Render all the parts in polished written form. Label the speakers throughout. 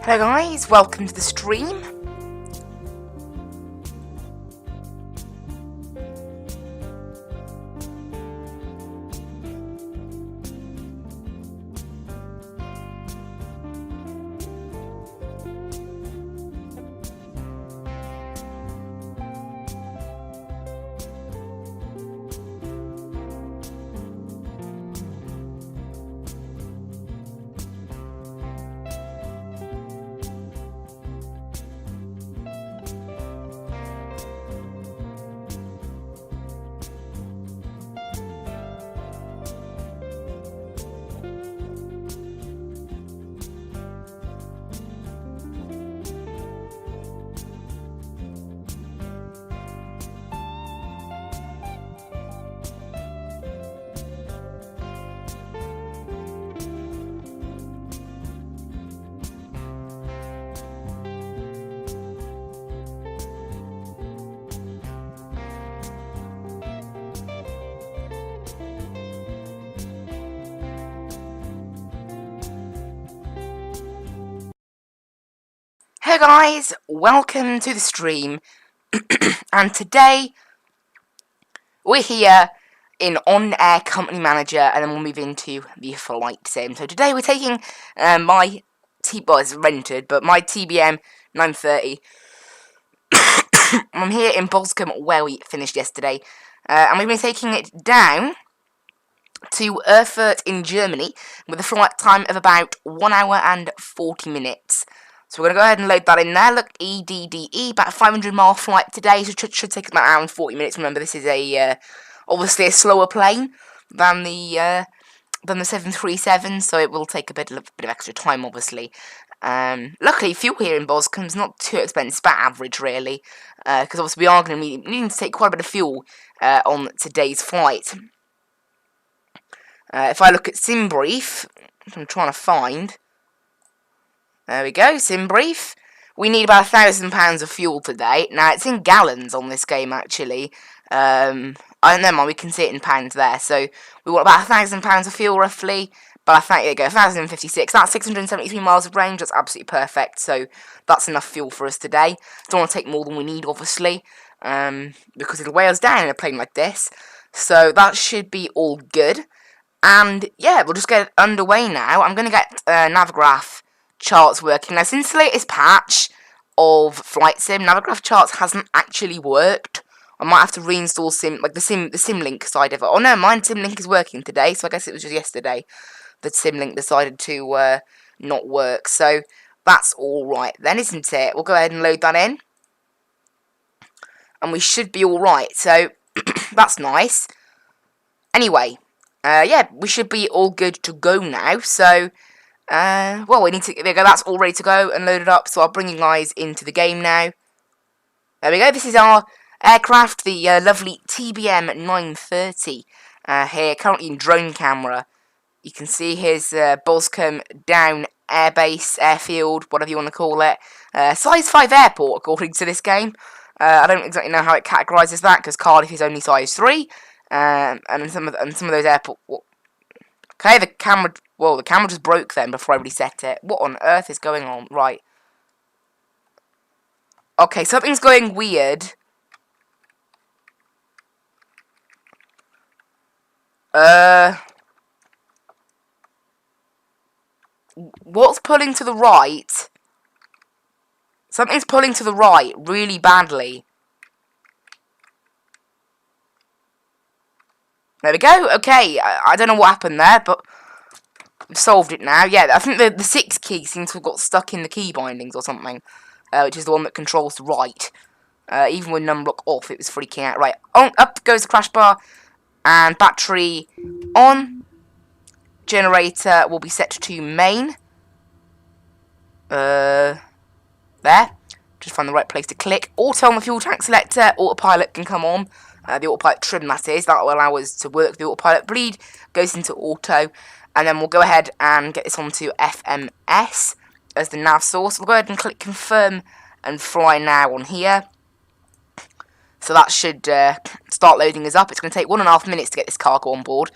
Speaker 1: Hello guys, welcome to the stream. Hey guys, welcome to the stream. And today we're here in OnAir Company Manager, and then we'll move into the flight sim. So today we're taking my it's rented, but my TBM930. I'm here in Boscombe where we finished yesterday, and we've been taking it down to Erfurt in Germany with a flight time of about 1 hour and 40 minutes. So we're going to go ahead and load that in there. Look, EDDE, about a 500-mile flight today, so it should take about an hour and 40 minutes. Remember, this is obviously a slower plane than the 737, so it will take a bit of extra time, obviously. Luckily, fuel here in Boscombe is not too expensive, about average, really, because obviously we are going to be needing to take quite a bit of fuel on today's flight. If I look at sim brief, which I'm trying to find. There we go, sim brief. We need about £1,000 of fuel today. Now, it's in gallons on this game, actually. I don't know, we can see it in pounds there. So, we want about £1,000 of fuel, roughly. But I think, there you go, 1,056. That's 673 miles of range. That's absolutely perfect. So, that's enough fuel for us today. Don't want to take more than we need, obviously. Because it'll weigh us down in a plane like this. So, that should be all good. And, yeah, we'll just get underway now. I'm going to get Navigraph charts working. Now, since the latest patch of Flight Sim, Navigraph charts hasn't actually worked. I might have to reinstall the Simlink side of it. Oh no, mine Simlink is working today, so I guess it was just yesterday that Simlink decided to not work. So that's alright then, isn't it? We'll go ahead and load that in. And we should be alright, so that's nice. Anyway, yeah, we should be all good to go now, so well, we need to, there we go, that's all ready to go and loaded up, so I'll bring you guys into the game now. There we go, this is our aircraft, the lovely TBM930, here, currently in drone camera. You can see his Boscombe Down Airbase, Airfield, whatever you want to call it. Size 5 airport, according to this game. I don't exactly know how it categorises that, because Cardiff is only size 3, and some of those airports... Okay, the camera just broke then before I reset it. What on earth is going on? Right. Okay, something's going weird. What's pulling to the right? Something's pulling to the right really badly. There we go. Okay, I don't know what happened there, but we've solved it now. Yeah, I think the 6 key seems to have got stuck in the key bindings or something, which is the one that controls the right. Even with number lock off, it was freaking out. Right, up goes the crash bar, and battery on. Generator will be set to main. There. Just find the right place to click. Auto on the fuel tank selector. Autopilot can come on. The autopilot trim, that is. That will allow us to work the autopilot. Bleed goes into auto. And then we'll go ahead and get this onto FMS as the nav source. We'll go ahead and click confirm and fly now on here. So that should start loading us up. It's going to take 1.5 minutes to get this cargo on board.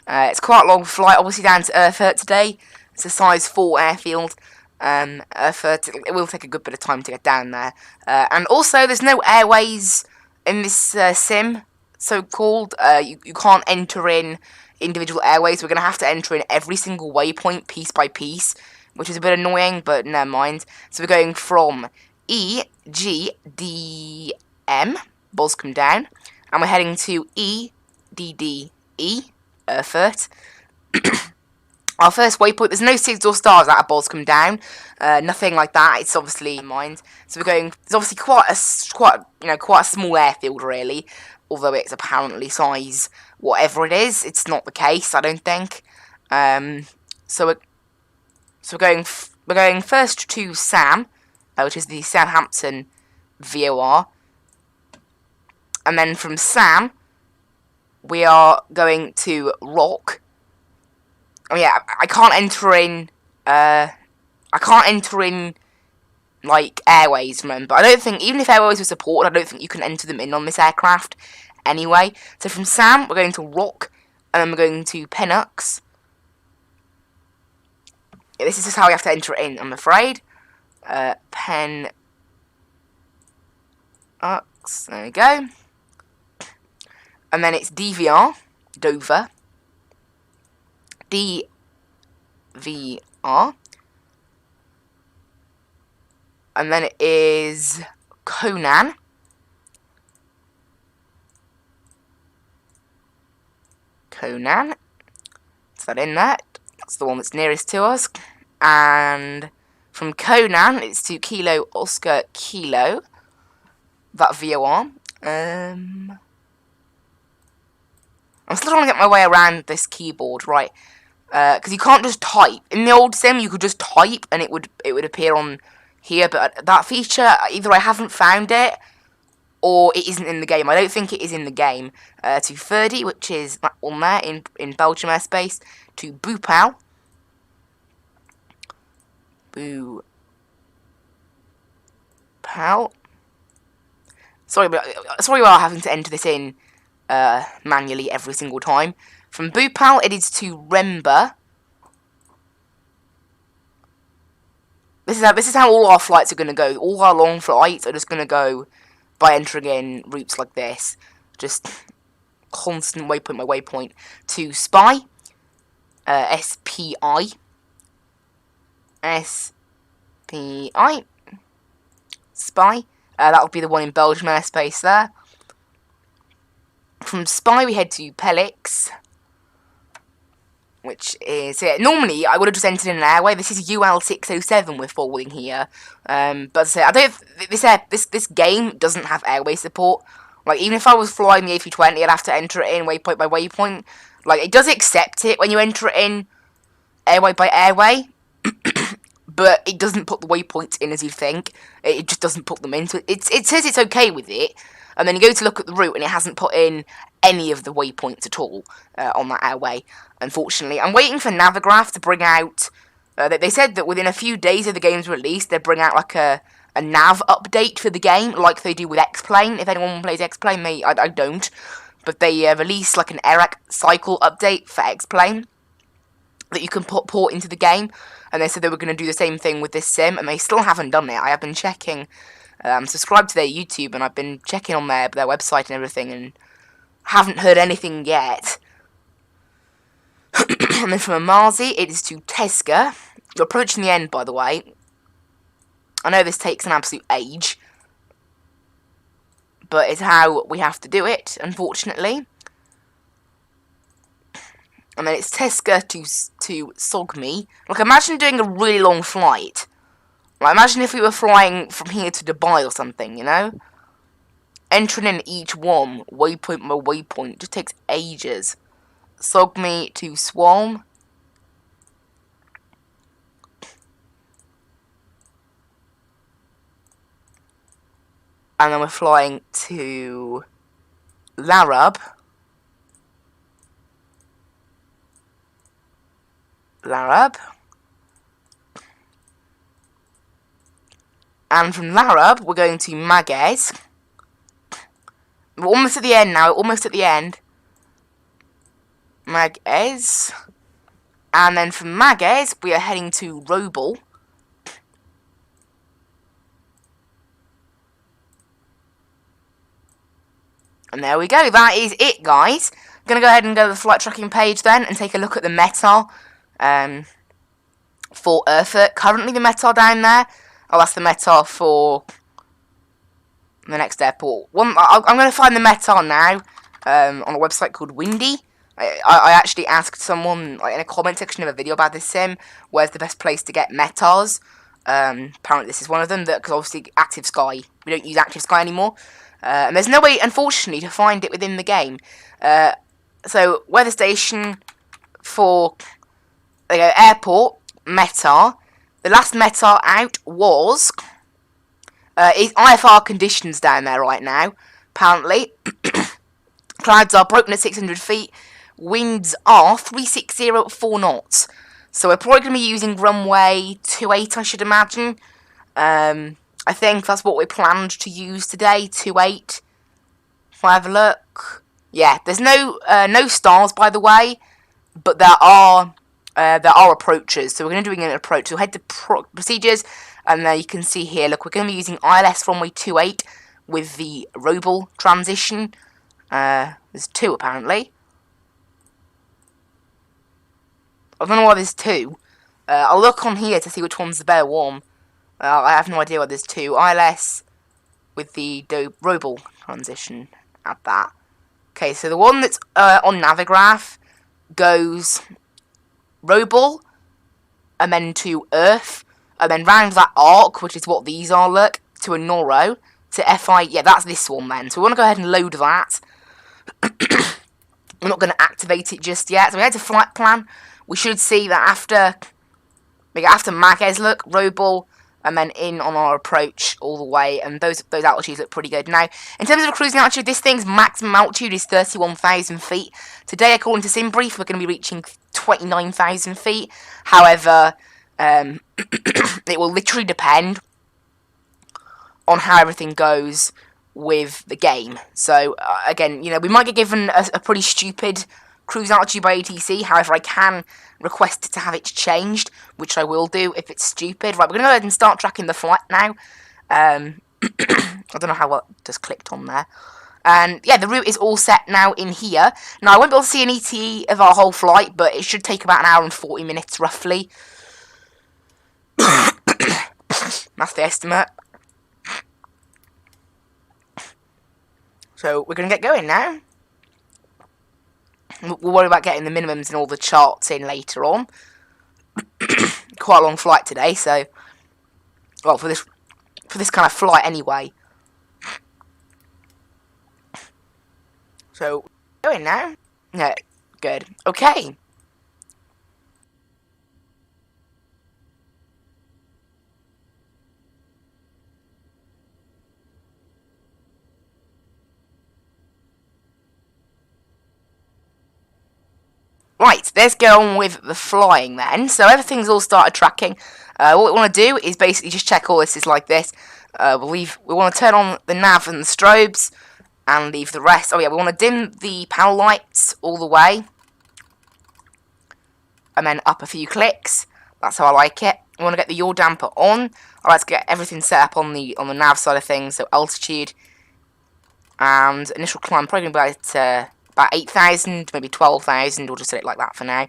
Speaker 1: It's quite a long flight, obviously down to Erfurt today. It's a size 4 airfield. Erfurt, it will take a good bit of time to get down there. And also, there's no airways in this sim, so-called. You can't enter in individual airways. We're going to have to enter in every single waypoint piece by piece, which is a bit annoying, but never mind. So we're going from E, G, D, M, Boscombe down, and we're heading to E, D, D, E, Erfurt. Our first waypoint, there's no SIGs or stars out of Boscombe down, nothing like that. It's obviously mined. So we're going. It's obviously quite a small airfield really, although it's apparently size whatever it is. It's not the case, I don't think. So we're going first to Sam, which is the Southampton VOR, and then from Sam we are going to Rock. Oh yeah, I can't enter in like airways, remember. I don't think, even if airways were supported, I don't think you can enter them in on this aircraft anyway. So from Sam, we're going to Rock, and then we're going to Penux. Yeah, this is just how we have to enter it in, I'm afraid. Penux, there we go. And then it's DVR, Dover. DVR, and then it is Conan, is that in there? That's the one that's nearest to us, and from Conan it's to Kilo Oscar Kilo, that VOR. I'm still trying to get my way around this keyboard, right? Because you can't just type. In the old sim, you could just type and it would appear on here, but that feature, either I haven't found it or it isn't in the game. I don't think it is in the game. To 30, which is that one there in Belgium airspace, to Boopal. Boopal. Sorry about having to enter this in manually every single time. From Boopal, it is to Remba. This is how all our flights are going to go. All our long flights are just going to go by entering in routes like this. Just constant waypoint by waypoint. To Spy. SPI. SPI. Spy. That'll be the one in Belgium airspace there. From Spy, we head to Pelix, which is, yeah, normally I would have just entered in an airway. This is UL607 we're following here. But as I say, this game doesn't have airway support. Like, even if I was flying the A320, I'd have to enter it in waypoint by waypoint. Like, it does accept it when you enter it in airway by airway, but it doesn't put the waypoints in as you think. It just doesn't put them in. So it says it's okay with it, and then you go to look at the route, and it hasn't put in any of the waypoints at all on that airway, unfortunately. I'm waiting for Navigraph to bring out... they said that within a few days of the game's release, they'd bring out like a nav update for the game, like they do with X-Plane. If anyone plays X-Plane, I don't. But they released like an ERAC cycle update for X-Plane that you can port into the game, and they said they were going to do the same thing with this sim, and they still haven't done it. I have been checking, I'm subscribed to their YouTube, and I've been checking on their website and everything, and haven't heard anything yet. And then from Amazi, it is to Tesca. You're approaching the end, by the way. I know this takes an absolute age, but it's how we have to do it, unfortunately. And then it's Tesca to Sogmi. Like, imagine doing a really long flight. Like, imagine if we were flying from here to Dubai or something, you know? Entering in each one, waypoint by waypoint, just takes ages. Sogmi to Swarm. And then we're flying to Larab. And from Larab, we're going to Magez. We're almost at the end now, Magez. And then from Magez, we are heading to Robel. And there we go. That is it, guys. I'm going to go ahead and go to the flight tracking page then and take a look at the METAR for Erfurt. Currently, the METAR down there. Oh, that's the METAR for the next airport. I'm going to find the METAR now on a website called Windy. I actually asked someone in a comment section of a video about this sim, where's the best place to get METARs. Apparently this is one of them, because obviously Active Sky, we don't use Active Sky anymore. And there's no way, unfortunately, to find it within the game. So, weather station for airport, METAR. The last METAR out was is IFR conditions down there right now, apparently. Clouds are broken at 600 feet. Winds are 360 at 4 knots. So we're probably going to be using runway 28, I should imagine. I think that's what we planned to use today, 28. If I have a look. Yeah, there's no stars, by the way, but there are approaches. So we're going to be doing an approach. So we'll head to procedures, and there you can see here, look, we're going to be using ILS runway 28 with the Robel transition. There's 2, apparently. I don't know why there's 2. I'll look on here to see which one's the better one. I have no idea why there's 2. ILS with the Robel transition. Add that. Okay, so the one that's on Navigraph goes Robel, and then to Earth, and then round that arc, which is what these are, look, to a Noro, to FI. Yeah, that's this one then. So we want to go ahead and load that. We're not going to activate it just yet. So we head to flight plan. We should see that after Mages, look, Robel, and then in on our approach all the way, and those altitudes look pretty good. Now, in terms of cruising altitude, this thing's maximum altitude is 31,000 feet. Today, according to SimBrief, we're going to be reaching 29,000 feet. However, it will literally depend on how everything goes with the game. So, again, we might get given a pretty stupid cruise altitude by ATC. However, I can request to have it changed, which I will do if it's stupid. Right, we're going to go ahead and start tracking the flight now. I don't know how well it just clicked on there. And, yeah, the route is all set now in here. Now, I won't be able to see an ETA of our whole flight, but it should take about 1 hour and 40 minutes, roughly. That's the estimate. So, we're going to get going now. We'll worry about getting the minimums and all the charts in later on. Quite a long flight today, so... Well, for this kind of flight anyway. So, going now? Yeah, good. Okay. Right, let's get on with the flying then. So everything's all started tracking. What we want to do is basically just check all this is like this. We want to turn on the nav and the strobes and leave the rest. Oh yeah, we want to dim the panel lights all the way. And then up a few clicks. That's how I like it. We want to get the yaw damper on. I like to get everything set up on the nav side of things. So altitude and initial climb probably going to be about 8,000, maybe 12,000, we'll just set it like that for now.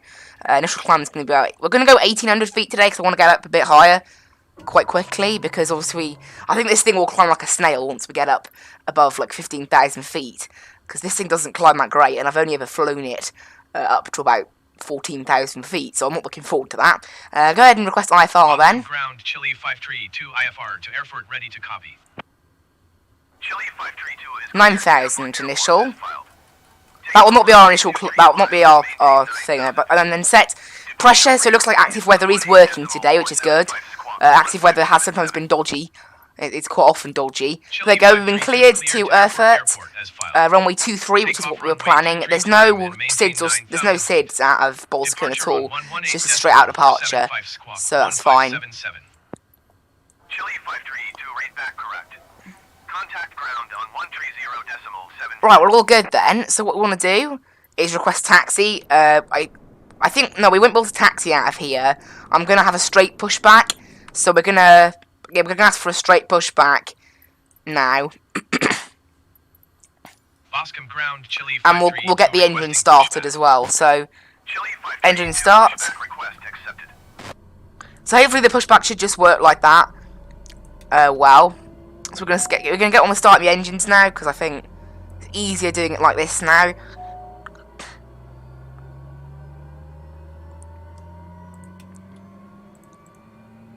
Speaker 1: Initial climb is going to be about, we're going to go 1,800 feet today, because I want to get up a bit higher quite quickly, because obviously, I think this thing will climb like a snail once we get up above like 15,000 feet, because this thing doesn't climb that great, and I've only ever flown it up to about 14,000 feet, so I'm not looking forward to that. Go ahead and request IFR then.
Speaker 2: Ground, Chile 532 IFR to Erfurt, ready to copy. Chile 532 is
Speaker 1: 9,000 initial. That will not be our initial, that will not be our thing, but and then set pressure, so it looks like active weather is working today, which is good. Active weather has sometimes been dodgy. It's quite often dodgy. There we go, we've been cleared to Erfurt, runway 23, which is what we were planning. There's no SIDS out of Boscombe at all. It's just a straight out departure, so that's fine.
Speaker 2: Chile 532, read back correct. Contact ground on 130.7.
Speaker 1: Right, we're all good then. So what we want to do is request taxi. I think, no, we won't be able to taxi out of here. I'm going to have a straight pushback. So we're going to ask for a straight pushback now.
Speaker 2: Boscombe ground, Chile
Speaker 1: And we'll
Speaker 2: 53
Speaker 1: get the engine
Speaker 2: requesting
Speaker 1: started
Speaker 2: pushback.
Speaker 1: as well. So
Speaker 2: Chile 53,
Speaker 1: engine start.
Speaker 2: pushback request accepted.
Speaker 1: So hopefully the pushback should just work like that. Well, so we're gonna get on the start of the engines now, because I think it's easier doing it like this now.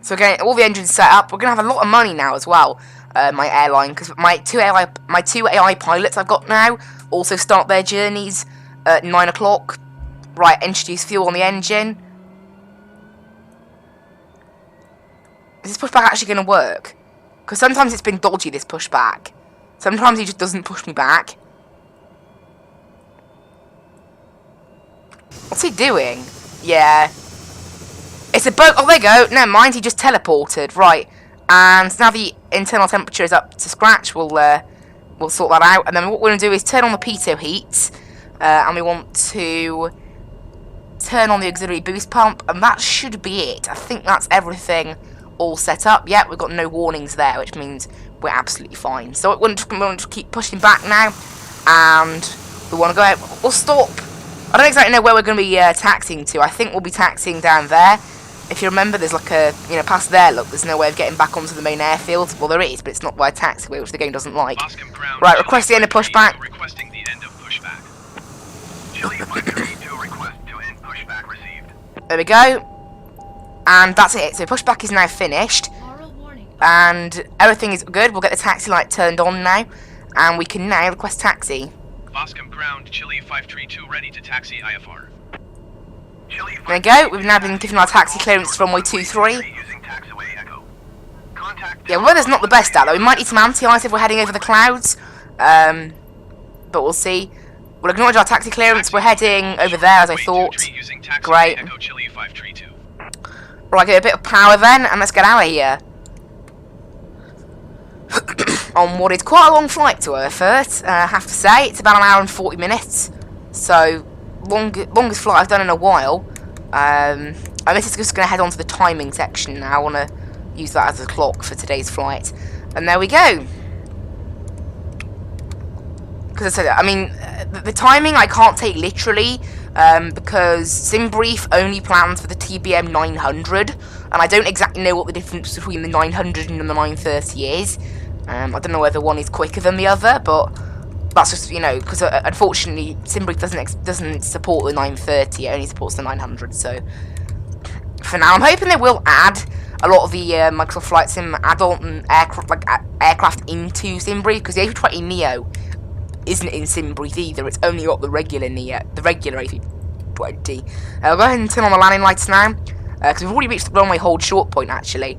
Speaker 1: So again, all the engines set up. We're gonna have a lot of money now as well. My airline, because my two AI pilots I've got now also start their journeys at 9 o'clock. Right, introduce fuel on the engine. Is this pushback actually going to work? Because sometimes it's been dodgy, this pushback. Sometimes he just doesn't push me back. What's he doing? Yeah. It's a boat. Oh, there you go. Never mind, he just teleported. Right. And now the internal temperature is up to scratch. We'll sort that out. And then what we're going to do is turn on the pitot heat. And we want to turn on the auxiliary boost pump. And that should be it. I think that's everything all set up. Yeah, we've got no warnings there, which means we're absolutely fine. So we want to keep pushing back now. And we want to go ahead. We'll stop. I don't exactly know where we're going to be taxiing to. I think we'll be taxiing down there. If you remember, there's like a, past there, look, there's no way of getting back onto the main airfield. Well, there is, but it's not by a taxiway, which the game doesn't like. Right, request the end of pushback.
Speaker 2: Requesting the end of pushback. Chile 532 request to end pushback received.
Speaker 1: There we go. And that's it. So pushback is now finished. And everything is good. We'll get the taxi light turned on now. And we can now request taxi.
Speaker 2: Boscombe ground, Chile 532 ready to taxi IFR.
Speaker 1: There we go. We've now been given our taxi clearance from runway 23. Yeah, weather's not the best out though. We might need some anti-ice if we're heading over the clouds. But we'll see. We'll acknowledge our taxi clearance. We're heading over there as I thought. Great. Right, get a bit of power then, and let's get out of here. On what is quite a long flight to Erfurt, I have to say. It's about an hour and 40 minutes. So, longest flight I've done in a while. I guess it's just going to head on to the timing section now. I want to use that as a clock for today's flight. And there we go. Because I said, I mean, the timing I can't take literally, because SimBrief only plans for the TBM930, and I don't exactly know what the difference between the 900 and the 930 is. I don't know whether one is quicker than the other, but that's just, because unfortunately SimBrief doesn't support the 930, it only supports the 900, so for now I'm hoping they will add a lot of the Microsoft Flight Sim add-on aircraft into SimBrief, because the A320neo isn't in SimBrief either, it's only got the regular A320. I'll go ahead and turn on the landing lights now, because we've already reached the runway hold short point actually.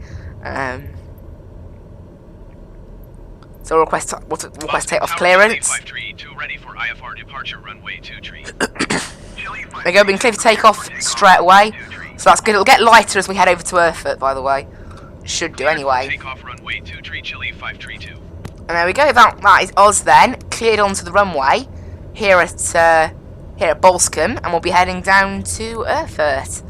Speaker 1: So we'll request takeoff clearance.
Speaker 2: Ready for IFR departure, runway 23.
Speaker 1: There we go, we can clear for takeoff straight away. So that's good. It'll get lighter as we head over to Erfurt, by the way. It should do anyway.
Speaker 2: Takeoff runway 23, Chile 532.
Speaker 1: And there we go. That is us then, cleared onto the runway here at Boscombe, and we'll be heading down to Erfurt.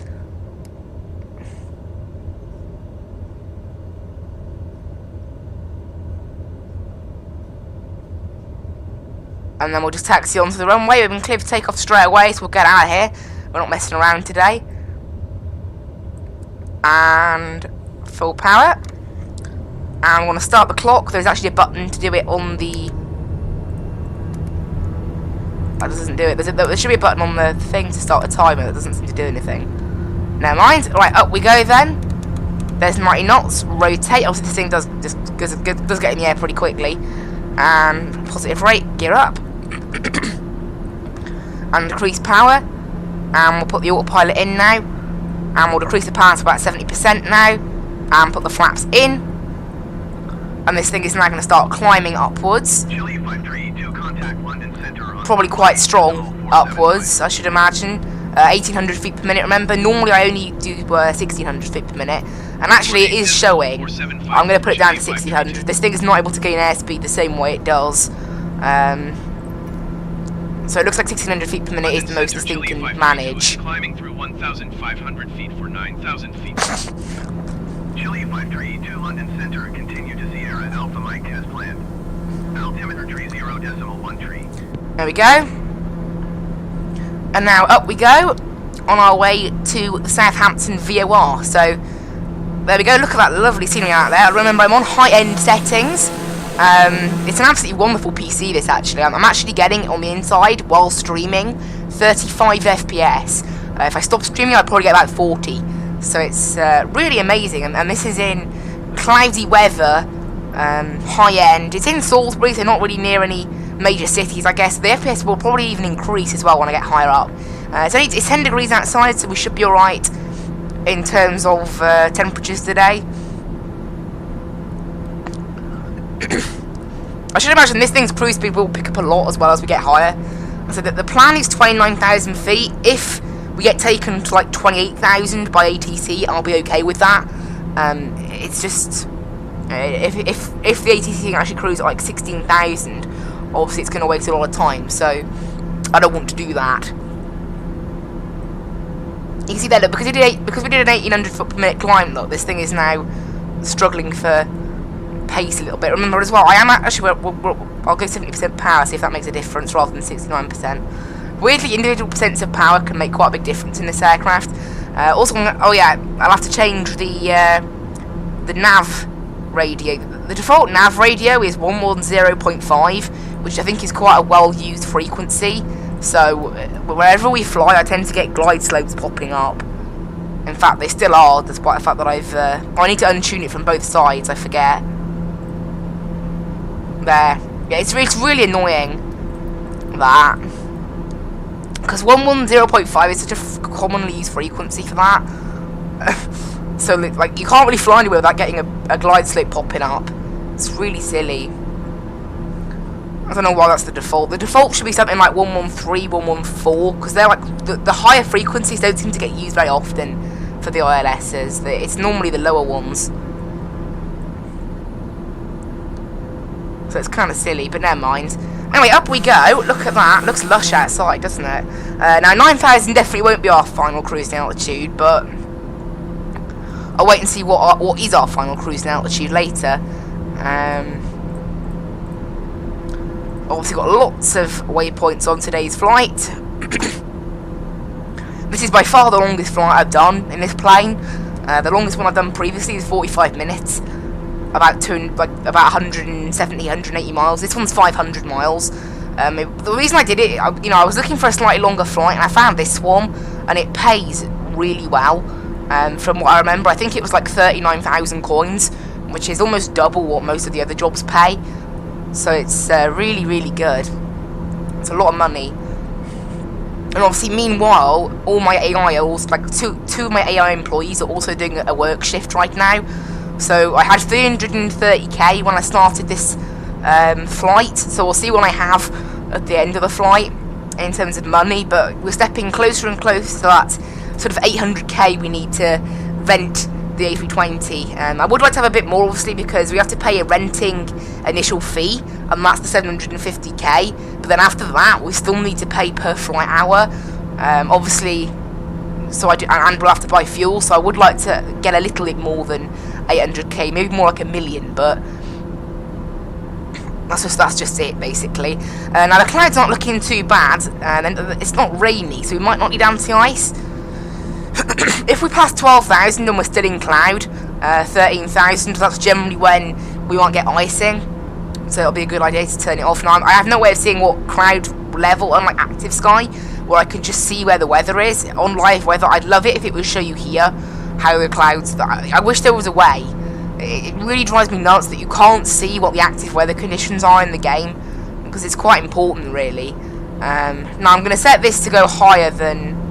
Speaker 1: And then we'll just taxi onto the runway. We've been cleared for takeoff straight away, so we'll get out of here. We're not messing around today. And full power. And we want to start the clock. There's actually a button to do it on the... That doesn't do it. There should be a button on the thing to start the timer. That doesn't seem to do anything. Never mind. Right, up we go then. There's 90 knots. Rotate. Obviously this thing does get in the air pretty quickly. And positive rate. Gear up. And decrease power. And we'll put the autopilot in now. And we'll decrease the power to about 70% now. And put the flaps in. And this thing is now going to start climbing upwards. Probably quite strong upwards, I should imagine. 1800 feet per minute, remember? Normally I only do 1600 feet per minute. And actually it is showing. I'm going to put it down to 1600. This thing is not able to gain airspeed the same way it does. So it looks like 1600 feet per minute is the most this thing can manage.
Speaker 2: Climbing through 1,500 feet for 9,000 feet. Chile 532 London Center, continue to Sierra Alpha Mike as planned. Altimeter tree 0.13.
Speaker 1: There we go. And now up we go on our way to the Southampton VOR. So there we go. Look at that lovely scenery out there. Remember, I'm on high-end settings. It's an absolutely wonderful PC, this, actually. I'm actually getting it on the inside while streaming 35 FPS. If I stop streaming, I'd probably get about 40. So it's really amazing. And this is in cloudy weather, high-end. It's in Salisbury, so not really near any major cities, I guess. The FPS will probably even increase as well when I get higher up. It's 10 degrees outside, so we should be alright in terms of temperatures today. I should imagine this thing's cruise speed will pick up a lot as well as we get higher. So the plan is 29,000 feet. If we get taken to like 28,000 by ATC, I'll be okay with that. It's just if the ATC can actually cruise at like 16,000, obviously it's going to waste a lot of time. So I don't want to do that. You can see there, look, because we did an 1,800 foot per minute climb, look, this thing is now struggling for pace a little bit. Remember as well, I am actually, I'll go 70% power, see if that makes a difference rather than 69%. Weirdly, individual percents of power can make quite a big difference in this aircraft. Also, oh yeah, I'll have to change the nav radio. The default nav radio is 110.5, which I think is quite a well-used frequency. So wherever we fly, I tend to get glide slopes popping up. In fact, they still are, despite the fact that I need to untune it from both sides. I forget. There. Yeah, it's really annoying, that. Because 110.5 is such a commonly used frequency for that. So, like, you can't really fly anywhere without getting a glide slope popping up. It's really silly. I don't know why that's the default. The default should be something like 113, 114, because they're like, the higher frequencies don't seem to get used very often for the ILSs. It's normally the lower ones. So it's kind of silly, but never mind. Anyway, up we go. Look at that. Looks lush outside, doesn't it? Now, 9,000 definitely won't be our final cruising altitude, but I'll wait and see what is our final cruising altitude later. Obviously got lots of waypoints on today's flight. This is by far the longest flight I've done in this plane. The longest one I've done previously is 45 minutes. About 170, 180 miles. This one's 500 miles. The reason I did it, I was looking for a slightly longer flight, and I found this one, and it pays really well. From what I remember, I think it was like 39,000 coins, which is almost double what most of the other jobs pay. So it's really, really good. It's a lot of money. And obviously, meanwhile, all my AI are also, like, two of my AI employees are also doing a work shift right now. So I had 330k when I started this flight. So we'll see what I have at the end of the flight in terms of money. But we're stepping closer and closer to that sort of 800k we need to rent the A320. I would like to have a bit more, obviously, because we have to pay a renting initial fee, and that's the 750k. But then after that, we still need to pay per flight hour. Obviously, so and we'll have to buy fuel. So I would like to get a little bit more than 800k, maybe more like 1 million. But that's just it, basically. Now the clouds aren't looking too bad, and it's not rainy, so we might not need anti-ice. If we pass 12,000 and we're still in cloud, 13,000, that's generally when we won't get icing. So it'll be a good idea to turn it off. Now, I have no way of seeing what cloud level, unlike Active Sky, where I can just see where the weather is. On live weather, I'd love it if it would show you here how the clouds... I wish there was a way. It really drives me nuts that you can't see what the active weather conditions are in the game, because it's quite important, really. Now, I'm going to set this to go higher than...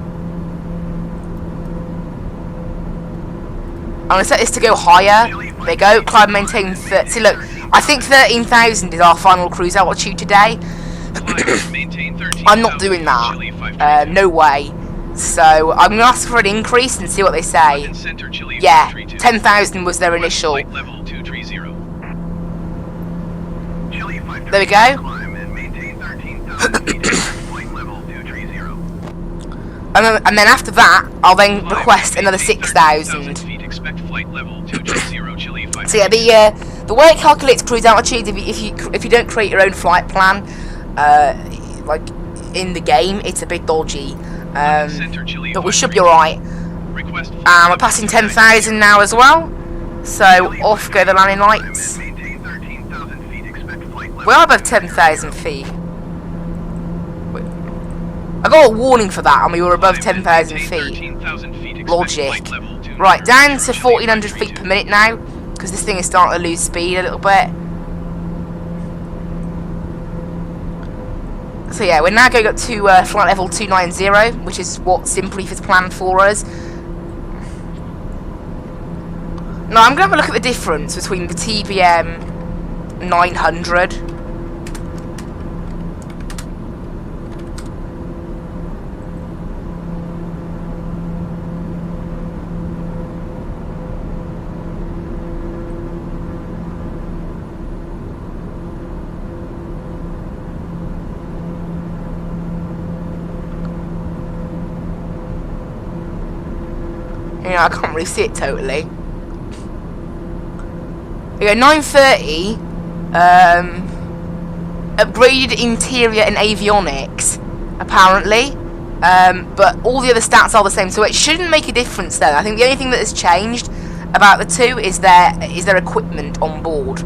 Speaker 1: I'm going to set this to go higher. There you go. Climb maintain 30. See, look, I think 13,000 is our final cruise altitude today. I'm not doing that. No way. So I'm going to ask for an increase and see what they say. Yeah, 10,000 was their initial. There we go. And then after that, I'll then request another 6,000. So yeah, the way it calculates cruise altitude, if you don't create your own flight plan, like in the game, it's a bit dodgy.
Speaker 2: Center, Chile
Speaker 1: But we should be
Speaker 2: 132.
Speaker 1: alright.
Speaker 2: Request
Speaker 1: We're passing 10,000 now as well. So off go the landing lights.
Speaker 2: Maintain 13,000 feet. Expect flight level.
Speaker 1: We're above 10,000 feet. I got a warning for that, and we were above 10,000 feet.
Speaker 2: 13,000 feet. Expect
Speaker 1: Logic.
Speaker 2: flight level to
Speaker 1: Right, down to 1,400 feet per minute now, because this thing is starting to lose speed a little bit. So yeah, we're now going up to flight level 290, which is what Simbrief has planned for us. Now I'm going to have a look at the difference between the TBM930. I can't really see it totally. We go 930, upgraded interior and avionics, apparently, but all the other stats are the same, so it shouldn't make a difference there. I think the only thing that has changed about the two is their equipment on board.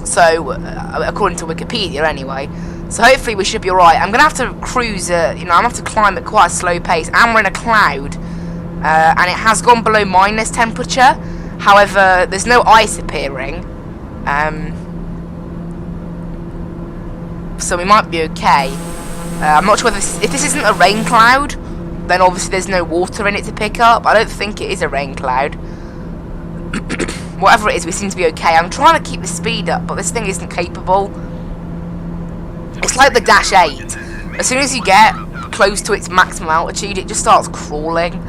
Speaker 1: So according to Wikipedia, anyway. So hopefully we should be alright. I'm gonna have to cruise. I'm gonna have to climb at quite a slow pace, and we're in a cloud. And it has gone below minus temperature. However, there's no ice appearing. So we might be okay. I'm not sure whether if this isn't a rain cloud, then obviously there's no water in it to pick up. I don't think it is a rain cloud. Whatever it is, we seem to be okay. I'm trying to keep the speed up, but this thing isn't capable. It's like the Dash 8. As soon as you get close to its maximum altitude, it just starts crawling.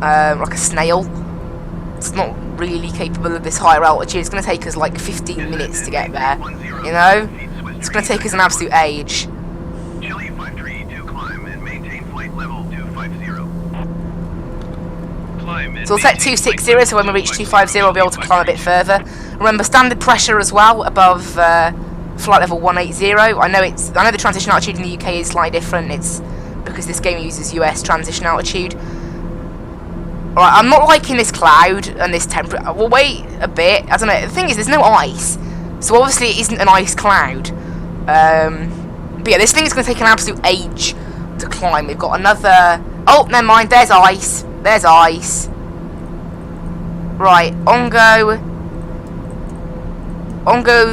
Speaker 1: Like a snail. It's not really capable of this higher altitude. It's going to take us like 15 minutes to get there. You know? It's going to take us an absolute age.
Speaker 2: Chile 532, climb and maintain flight level 250. Climb and
Speaker 1: So we'll set 260, so when we reach 250 we'll be able to climb a bit further. Remember, standard pressure as well above flight level 180. I know the transition altitude in the UK is slightly different. It's because this game uses US transition altitude. Alright, I'm not liking this cloud and this temperature. We'll wait a bit. I don't know. The thing is, there's no ice. So obviously it isn't an ice cloud. But yeah, this thing is going to take an absolute age to climb. We've got another... Oh, never mind. There's ice. There's ice. Right, on go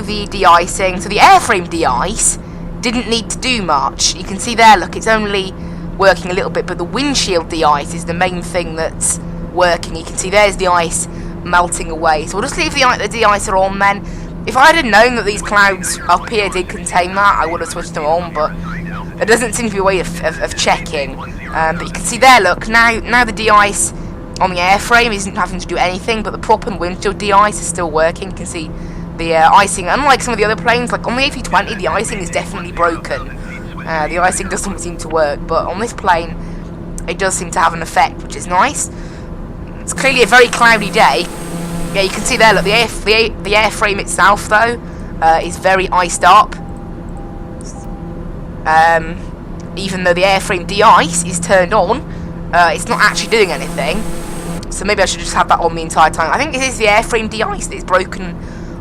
Speaker 1: the de-icing. So the airframe de-ice didn't need to do much. You can see there, look, it's only working a little bit, but the windshield de-ice is the main thing that's working. You can see there's the ice melting away. So we'll just leave the de-icer on then. If I had known that these clouds up here did contain that, I would have switched them on, but there doesn't seem to be a way of checking. But you can see there, look, now the de-ice on the airframe isn't having to do anything, but the prop and windshield de-ice is still working. You can see the icing, unlike some of the other planes, like on the A320, the icing is definitely broken. The icing doesn't seem to work, but on this plane, it does seem to have an effect, which is nice. It's clearly a very cloudy day. Yeah, you can see there, look, the airframe itself, though, is very iced up. Even though the airframe de-ice is turned on, it's not actually doing anything. So maybe I should just have that on the entire time. I think it is the airframe de-ice that's broken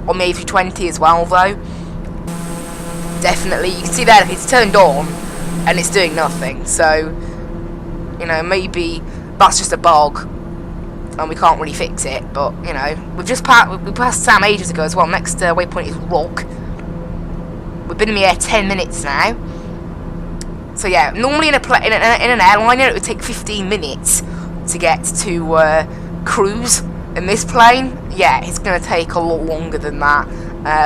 Speaker 1: on the A320 as well, though. Definitely, you can see there, it's turned on, and it's doing nothing. So, you know, maybe that's just a bug, and we can't really fix it. But you know, we passed Sam ages ago as well. Next waypoint is Rock. We've been in the air 10 minutes now. So yeah, normally in an airliner it would take 15 minutes to get to cruise. In this plane, yeah, it's going to take a lot longer than that.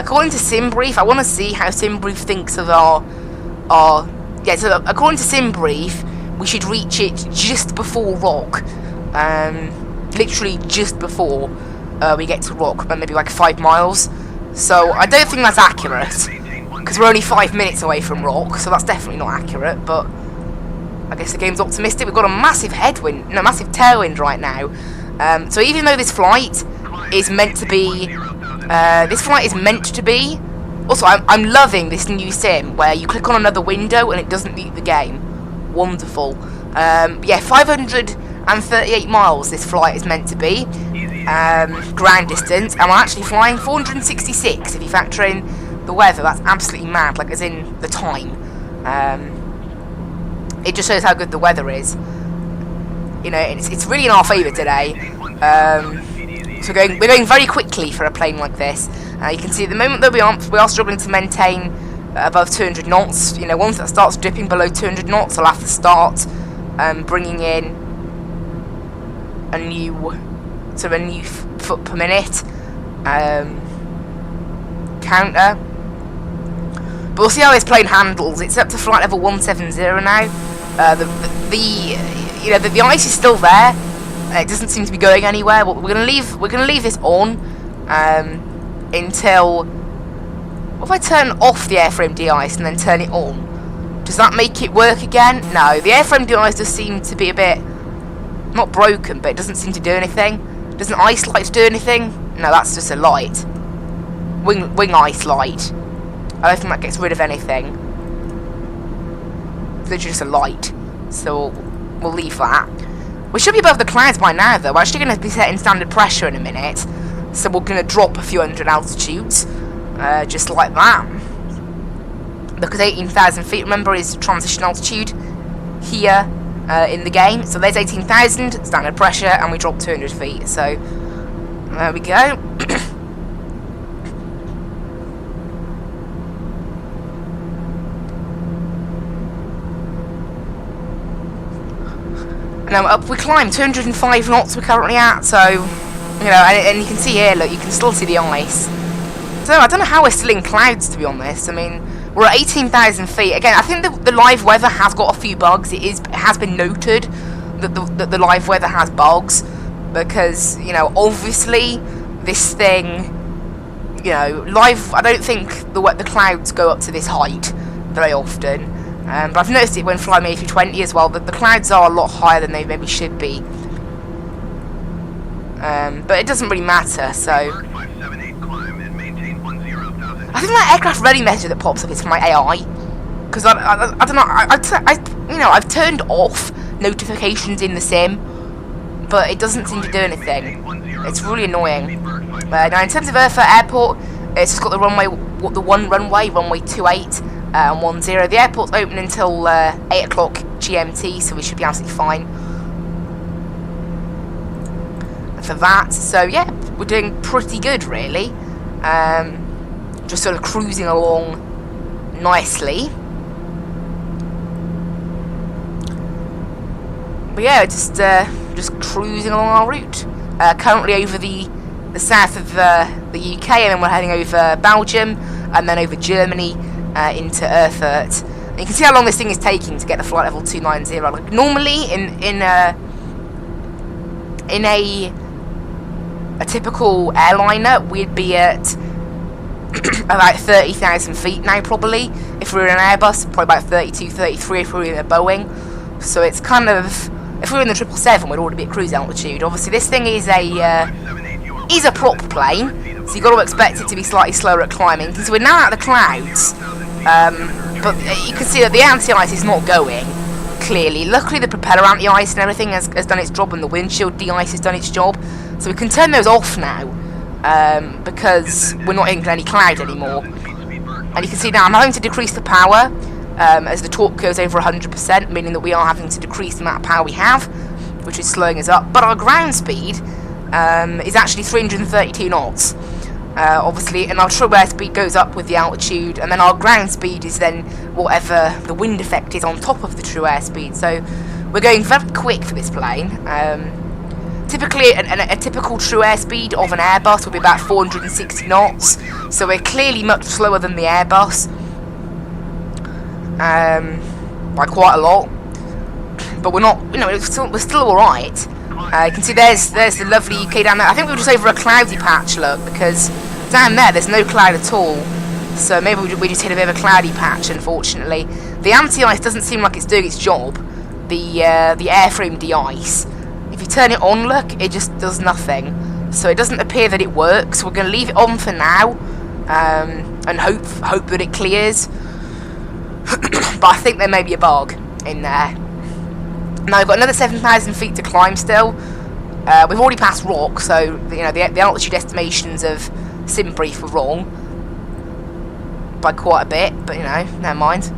Speaker 1: According to Simbrief, I want to see how Simbrief thinks of our yeah, so according to Simbrief, we should reach it just before Rock. Literally just before we get to Rock, but maybe like 5 miles. So I don't think that's accurate, because we're only 5 minutes away from Rock, so that's definitely not accurate. But I guess the game's optimistic. We've got a massive massive tailwind right now. So even though this flight is meant to be Also, I'm loving this new sim where you click on another window and it doesn't mute the game. Wonderful. Yeah, 538 miles this flight is meant to be. Ground distance, and we're actually flying 466 if you factor in the weather. That's absolutely mad, like as in the time. It just shows how good the weather is. You know, it's really in our favour today. So we're going very quickly for a plane like this. You can see at the moment that we are struggling to maintain above 200 knots. You know, once that starts dipping below 200 knots, I'll have to start bringing in a new foot per minute counter. But we'll see how this plane handles. It's up to flight level 170 now. The ice is still there. It doesn't seem to be going anywhere. We're gonna leave this on until. What if I turn off the airframe de-ice and then turn it on? Does that make it work again? No, the airframe de-ice does seem to be a bit not broken, but it doesn't seem to do anything. Doesn't ice lights do anything? No, that's just a light. Wing ice light. I don't think that gets rid of anything. It's literally just a light. So we'll leave that. We should be above the clouds by now, though. We're actually going to be setting standard pressure in a minute. So we're going to drop a few hundred altitudes. Just like that. Because 18,000 feet, remember, is transition altitude here in the game. So there's 18,000, standard pressure, and we drop 200 feet. So there we go. And we climb 205 knots we're currently at, so, you know, and you can see here, look, you can still see the ice. So I don't know how we're still in clouds, to be honest. I mean, we're at 18,000 feet. Again, I think the live weather has got a few bugs. It has been noted that the live weather has bugs, because, you know, obviously, this thing, you know, live, I don't think the clouds go up to this height very often. But I've noticed it when flying A320 as well, that the clouds are a lot higher than they maybe should be. But it doesn't really matter, so. I think that aircraft ready message that pops up is for my AI. Because I don't know, I've turned off notifications in the sim, but it doesn't seem to do anything. It's really annoying. Now in terms of Erfurt Airport, it's just got the one runway, runway 28. And 10. The airport's open until 8 o'clock GMT, so we should be absolutely fine for that. So yeah, we're doing pretty good, really. Just sort of cruising along nicely. But yeah, just cruising along our route. Currently over the south of the UK, and then we're heading over Belgium, and then over Germany. Into Erfurt. And you can see how long this thing is taking to get the flight level 290. Like normally in a typical airliner, we'd be at about 30,000 feet now, probably. If we were in an Airbus, probably about 32, 33 if we were in a Boeing. So it's kind of, if we were in the 777, we'd already be at cruise altitude. Obviously, this thing is a prop plane, so you've got to expect it to be slightly slower at climbing. So we're now out of the clouds. But you can see that the anti-ice is not going, clearly. Luckily the propeller anti-ice and everything has done its job, and the windshield de-ice has done its job. So we can turn those off now, because we're not in any cloud anymore. And you can see now I'm having to decrease the power as the torque goes over 100%, meaning that we are having to decrease the amount of power we have, which is slowing us up. But our ground speed is actually 332 knots. Obviously, and our true airspeed goes up with the altitude, and then our ground speed is then whatever the wind effect is on top of the true airspeed. So we're going very quick for this plane. Typically, a typical true airspeed of an Airbus would be about 460 knots. So we're clearly much slower than the Airbus by quite a lot. But we're not, you know, we're still all right. You can see there's the lovely UK down there. I think we were just over a cloudy patch, look, because down there's no cloud at all. So maybe we just hit a bit of a cloudy patch, unfortunately. The anti-ice doesn't seem like it's doing its job. The airframe de-ice. If you turn it on, look, it just does nothing. So it doesn't appear that it works. We're going to leave it on for now. and hope that it clears. But I think there may be a bog in there. Now we've got another 7,000 feet to climb still. We've already passed rock, so the altitude estimations of SimBrief were wrong by quite a bit. But never mind.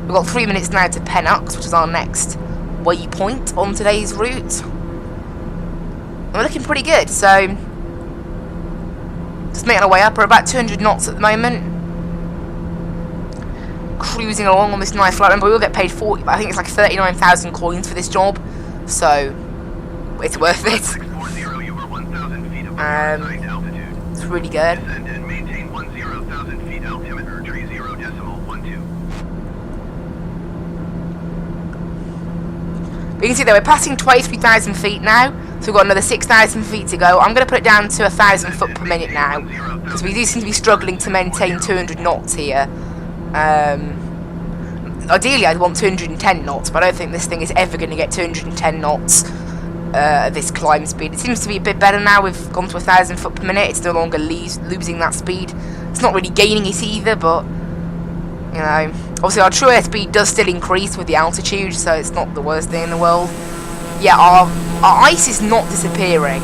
Speaker 1: We've got 3 minutes now to Pennox, which is our next waypoint on today's route. And we're looking pretty good. So just making our way up. We're about 200 knots at the moment. Cruising along on this nice flight. Remember, we will get paid 40, I think it's like 39,000 coins for this job, so it's worth it. It's really good. But you can see that we're passing 23,000 feet now, so we've got another 6,000 feet to go. I'm going to put it down to 1,000 foot per minute now, because we do seem to be struggling to maintain 200 knots here. Ideally I'd want 210 knots, but I don't think this thing is ever going to get 210 knots at this climb speed. It seems to be a bit better now. We've gone to 1,000 foot per minute. It's no longer losing that speed. It's not really gaining it either, but obviously our true airspeed does still increase with the altitude, so it's not the worst thing in the world. Yeah, our ice is not disappearing.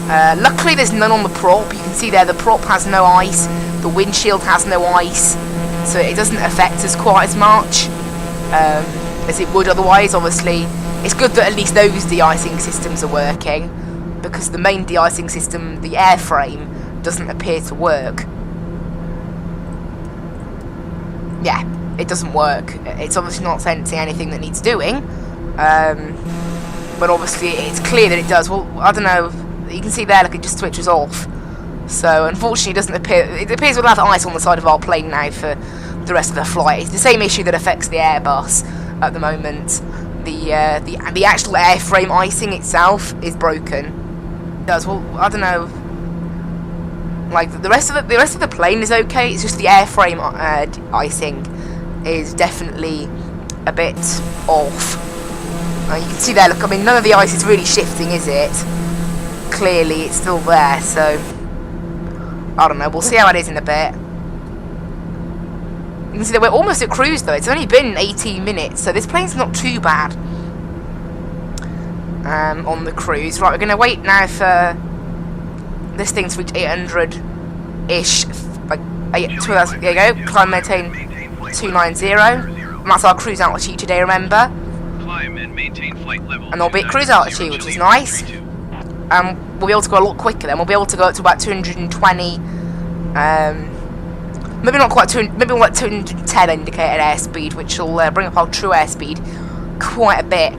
Speaker 1: Luckily there's none on the prop. You can see there the prop has no ice, the windshield has no ice, so it doesn't affect us quite as much as it would otherwise. Obviously, it's good that at least those de-icing systems are working, because the main de-icing system, the airframe, doesn't appear to work. Yeah, it doesn't work. It's obviously not sensing anything that needs doing, but obviously it's clear that it does. Well, I don't know, you can see there, look, it just switches off. So unfortunately it appears we'll have ice on the side of our plane now for the rest of the flight. It's the same issue that affects the Airbus at the moment. The actual airframe icing itself is broken. It does, well, I don't know, like the rest of the plane is okay. It's just the airframe icing is definitely a bit off. You can see there, look, I mean, none of the ice is really shifting, is it? Clearly it's still there, so I don't know, we'll see how it is in a bit. You can see that we're almost at cruise though. It's only been 18 minutes, so this plane's not too bad on the cruise. Right, we're going to wait now for this thing to reach 800-ish, like 8,000, there you go, climb, maintain 290, and that's our cruise altitude today, remember?
Speaker 2: Climb and maintain flight level.
Speaker 1: And there'll be at cruise altitude, which is nice. We'll be able to go a lot quicker then. We'll be able to go up to about 220, maybe not quite 200, maybe like 210 indicated airspeed, which will bring up our true airspeed quite a bit.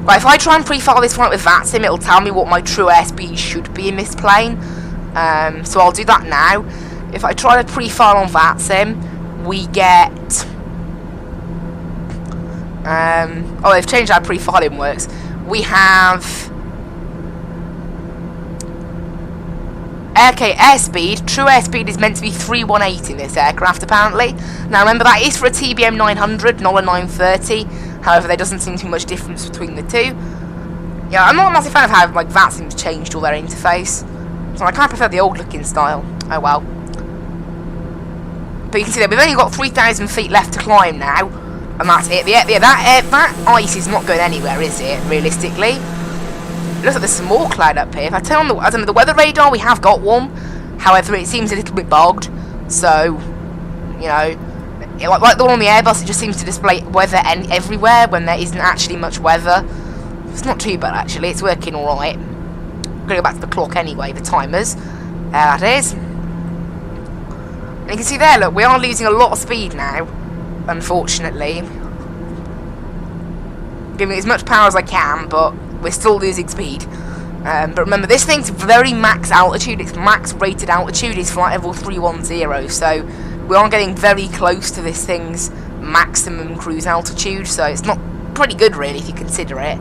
Speaker 1: Right, if I try and pre-file this flight with VATSIM, it'll tell me what my true airspeed should be in this plane. So I'll do that now. If I try to pre-file on VATSIM, we get... oh, they've changed how pre-filing works. We have... Okay, airspeed. True airspeed is meant to be 318 in this aircraft, apparently. Now, remember, that is for a TBM900, not a 930. However, there doesn't seem to be much difference between the two. Yeah, I'm not a massive fan of how, like, VATSIM's changed all their interface. So I kind of prefer the old-looking style. Oh, well. But you can see that we've only got 3,000 feet left to climb now. And that's it. That ice is not going anywhere, is it, realistically? It looks like there's some more cloud up here. If I turn on I don't know, the weather radar, we have got one. However, it seems a little bit bogged. So, like the one on the Airbus, it just seems to display weather everywhere when there isn't actually much weather. It's not too bad, actually. It's working alright. I'm going to go back to the clock anyway, the timers. There that is. And you can see there, look, we are losing a lot of speed now, unfortunately. Giving it as much power as I can, but we're still losing speed. But remember, this thing's very max altitude. Its max rated altitude is flight level 310, so we are getting very close to this thing's maximum cruise altitude, so it's not pretty good, really, if you consider it.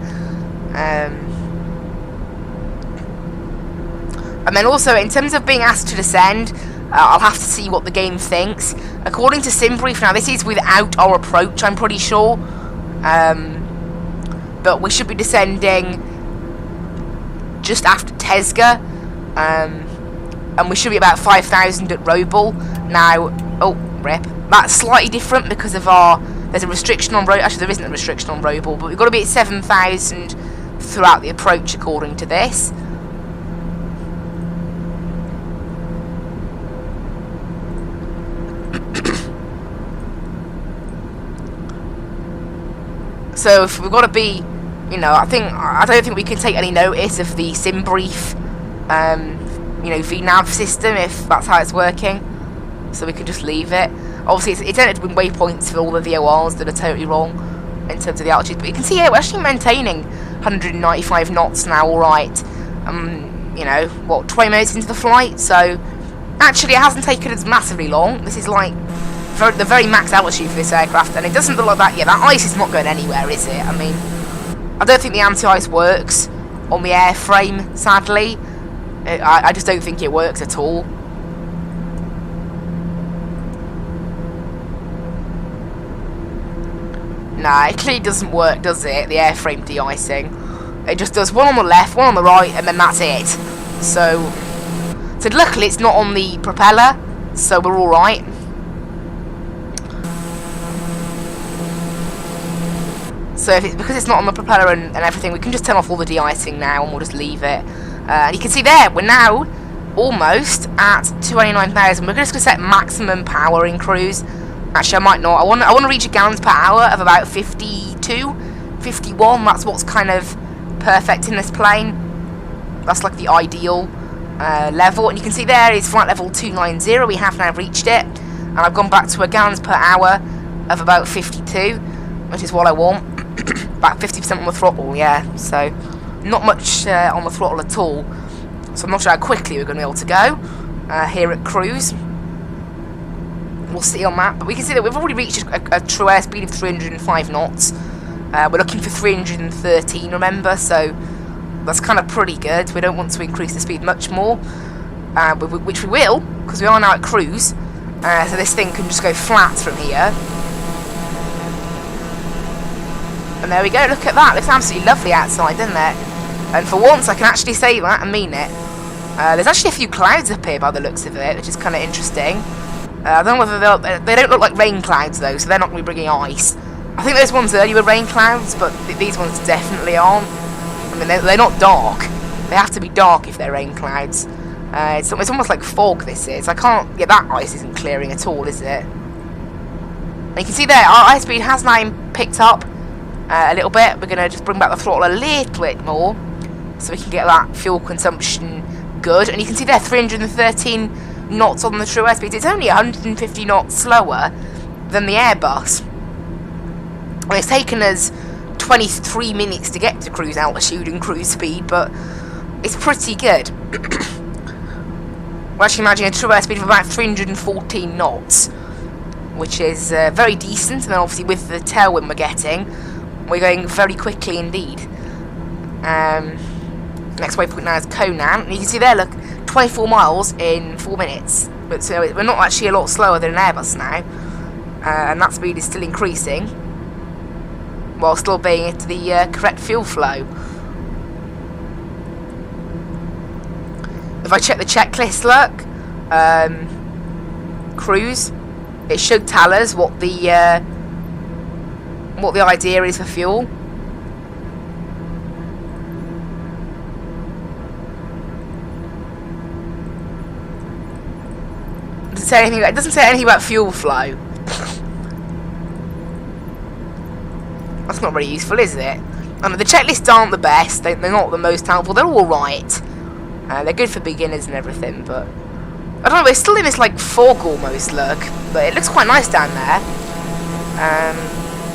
Speaker 1: And then also, in terms of being asked to descend, I'll have to see what the game thinks. According to SimBrief, now this is without our approach, I'm pretty sure. But we should be descending just after Tesga, and we should be about 5,000 at Roble. Now, oh, rip. That's slightly different because of there's a restriction on Roble. Actually, there isn't a restriction on Roble, but we've got to be at 7,000 throughout the approach according to this. So if we've got to be, you know, I don't think we can take any notice of the sim brief, you know, VNav system if that's how it's working. So we can just leave it. Obviously, it's entered with waypoints for all the VORs that are totally wrong in terms of the altitude. But you can see here we're actually maintaining 195 knots now, all right. You know, what, 20 minutes into the flight? So actually, it hasn't taken us massively long. This is like the very max altitude for this aircraft, and it doesn't look like that. Yeah, that ice is not going anywhere, is it? I mean, I don't think the anti-ice works on the airframe, sadly. I just don't think it works at all. Nah, it clearly doesn't work, does it? The airframe de-icing. It just does one on the left, one on the right, and then that's it. So luckily it's not on the propeller, so we're all right. So because it's not on the propeller and everything, we can just turn off all the de-icing now, and we'll just leave it. And you can see there, we're now almost at 29,000. We're just going to set maximum power in cruise. Actually, I might not. I want to reach a gallons per hour of about 52, 51. That's what's kind of perfect in this plane. That's like the ideal level. And you can see there is flight level 290. We have now reached it. And I've gone back to a gallons per hour of about 52, which is what I want. About 50% on the throttle, yeah. So not much on the throttle at all. So I'm not sure how quickly we're going to be able to go here at cruise. We'll see on that, but we can see that we've already reached a true airspeed of 305 knots. We're looking for 313, remember, so that's kind of pretty good. We don't want to increase the speed much more, which we will, because we are now at cruise. So this thing can just go flat from here. And there we go, look at that. Looks absolutely lovely outside, doesn't it? And for once, I can actually say that and mean it. There's actually a few clouds up here by the looks of it, which is kind of interesting. I don't know whether they don't look like rain clouds though, so they're not going to be bringing ice. I think those ones earlier were rain clouds, but these ones definitely aren't. I mean, they're not dark. They have to be dark if they're rain clouds. It's almost like fog, this is. I can't... Yeah, that ice isn't clearing at all, is it? And you can see there, our airspeed has now picked up a little bit. We're going to just bring back the throttle a little bit more, so we can get that fuel consumption good. And you can see there, 313 knots on the true airspeed. It's only 150 knots slower than the Airbus. And it's taken us 23 minutes to get to cruise altitude and cruise speed, but it's pretty good. We're actually imagining a true airspeed of about 314 knots, which is very decent. And then obviously with the tailwind we're getting, we're going very quickly indeed. Next waypoint now is Conan, and you can see there, look, 24 miles in 4 minutes. But so we're not actually a lot slower than an Airbus now, and that speed is still increasing, while still being at the correct fuel flow. If I check the checklist, look, cruise, it should tell us what the idea is for fuel. It doesn't say anything about fuel flow. That's not very useful, is it? I mean, the checklists aren't the best. They're not the most helpful. They're all right. They're good for beginners and everything, but I don't know. We're still in this like fog almost look, but it looks quite nice down there.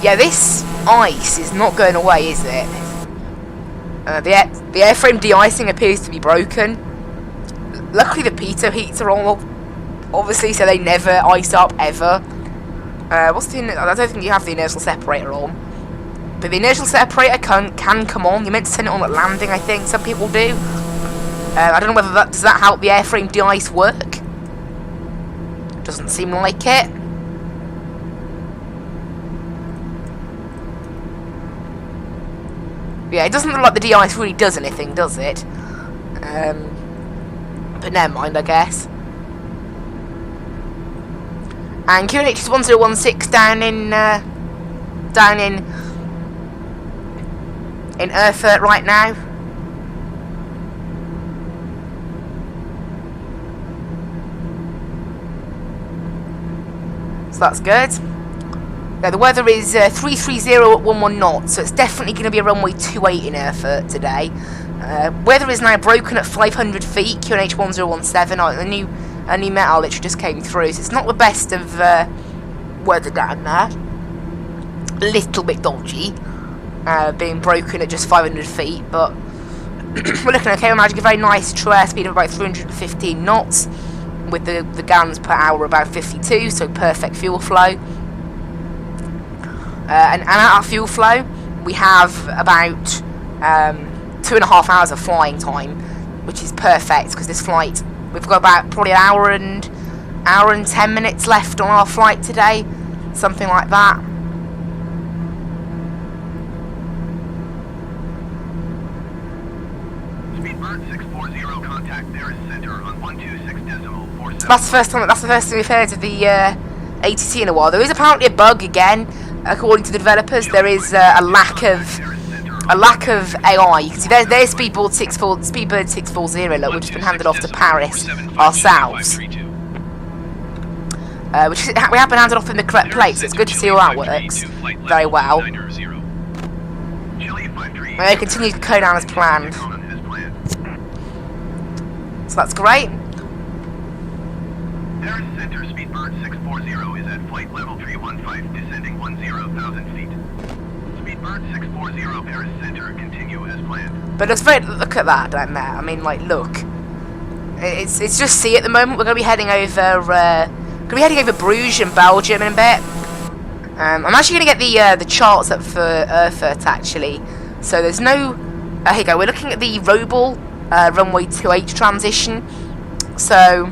Speaker 1: Yeah, this ice is not going away, is it? The airframe de-icing appears to be broken. Luckily, the pitot heats are on, obviously, so they never ice up ever. I don't think you have the inertial separator on, but the inertial separator can come on. You're meant to turn it on at landing, I think. Some people do. I don't know whether does that help the airframe de-ice work. Doesn't seem like it. Yeah, it doesn't look like the de-ice really does anything, does it? But never mind, I guess. And QNH is 1016 down in Erfurt right now. So that's good. Now the weather is 330 at 11 knots, so it's definitely going to be a runway 28 in Erfurt today. Weather is now broken at 500 feet, QNH 1017. A new metal literally just came through, so it's not the best of weather down there. A little bit dodgy, being broken at just 500 feet, but we're looking okay. We're managing a very nice true airspeed of about 315 knots, with the gallons per hour about 52, so perfect fuel flow. And at our fuel flow, we have about 2.5 hours of flying time, which is perfect because this flight, we've got about probably an hour and 10 minutes left on our flight today, something like that.
Speaker 2: Speedbird 640, contact there is center on 126.47.
Speaker 1: That's the first time we've heard of the ATC in a while. There is apparently a bug again, according to the developers. There is a lack of AI. You can see there's Speedbird 640. Look, we've just been handed off to Paris ourselves. We have been handed off in the correct place, so it's good to see how that works very well. We continue to go down as planned. So that's great.
Speaker 2: Paris Center, Speedbird 640 is at flight level 315, descending 10,000 feet. Speedbird 640, Paris Center, continue as planned.
Speaker 1: But look at that down there. I mean, like, look. It's just sea at the moment. We're going to be heading over Bruges in Belgium in a bit. I'm actually going to get the charts up for Erfurt actually. So there's no. Here you go. We're looking at the Robel runway 28 transition. So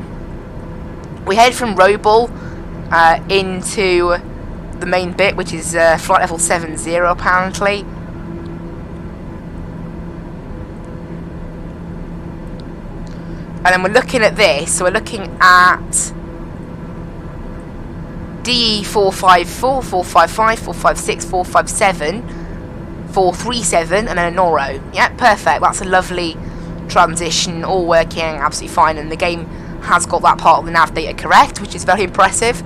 Speaker 1: we head from Robel into the main bit, which is flight level 70 apparently. And then we're looking at this. So we're looking at DE 454, 455, 456, 457, 437, and then a Noro. Yeah, perfect. That's a lovely transition, all working absolutely fine, and the game has got that part of the nav data correct, which is very impressive.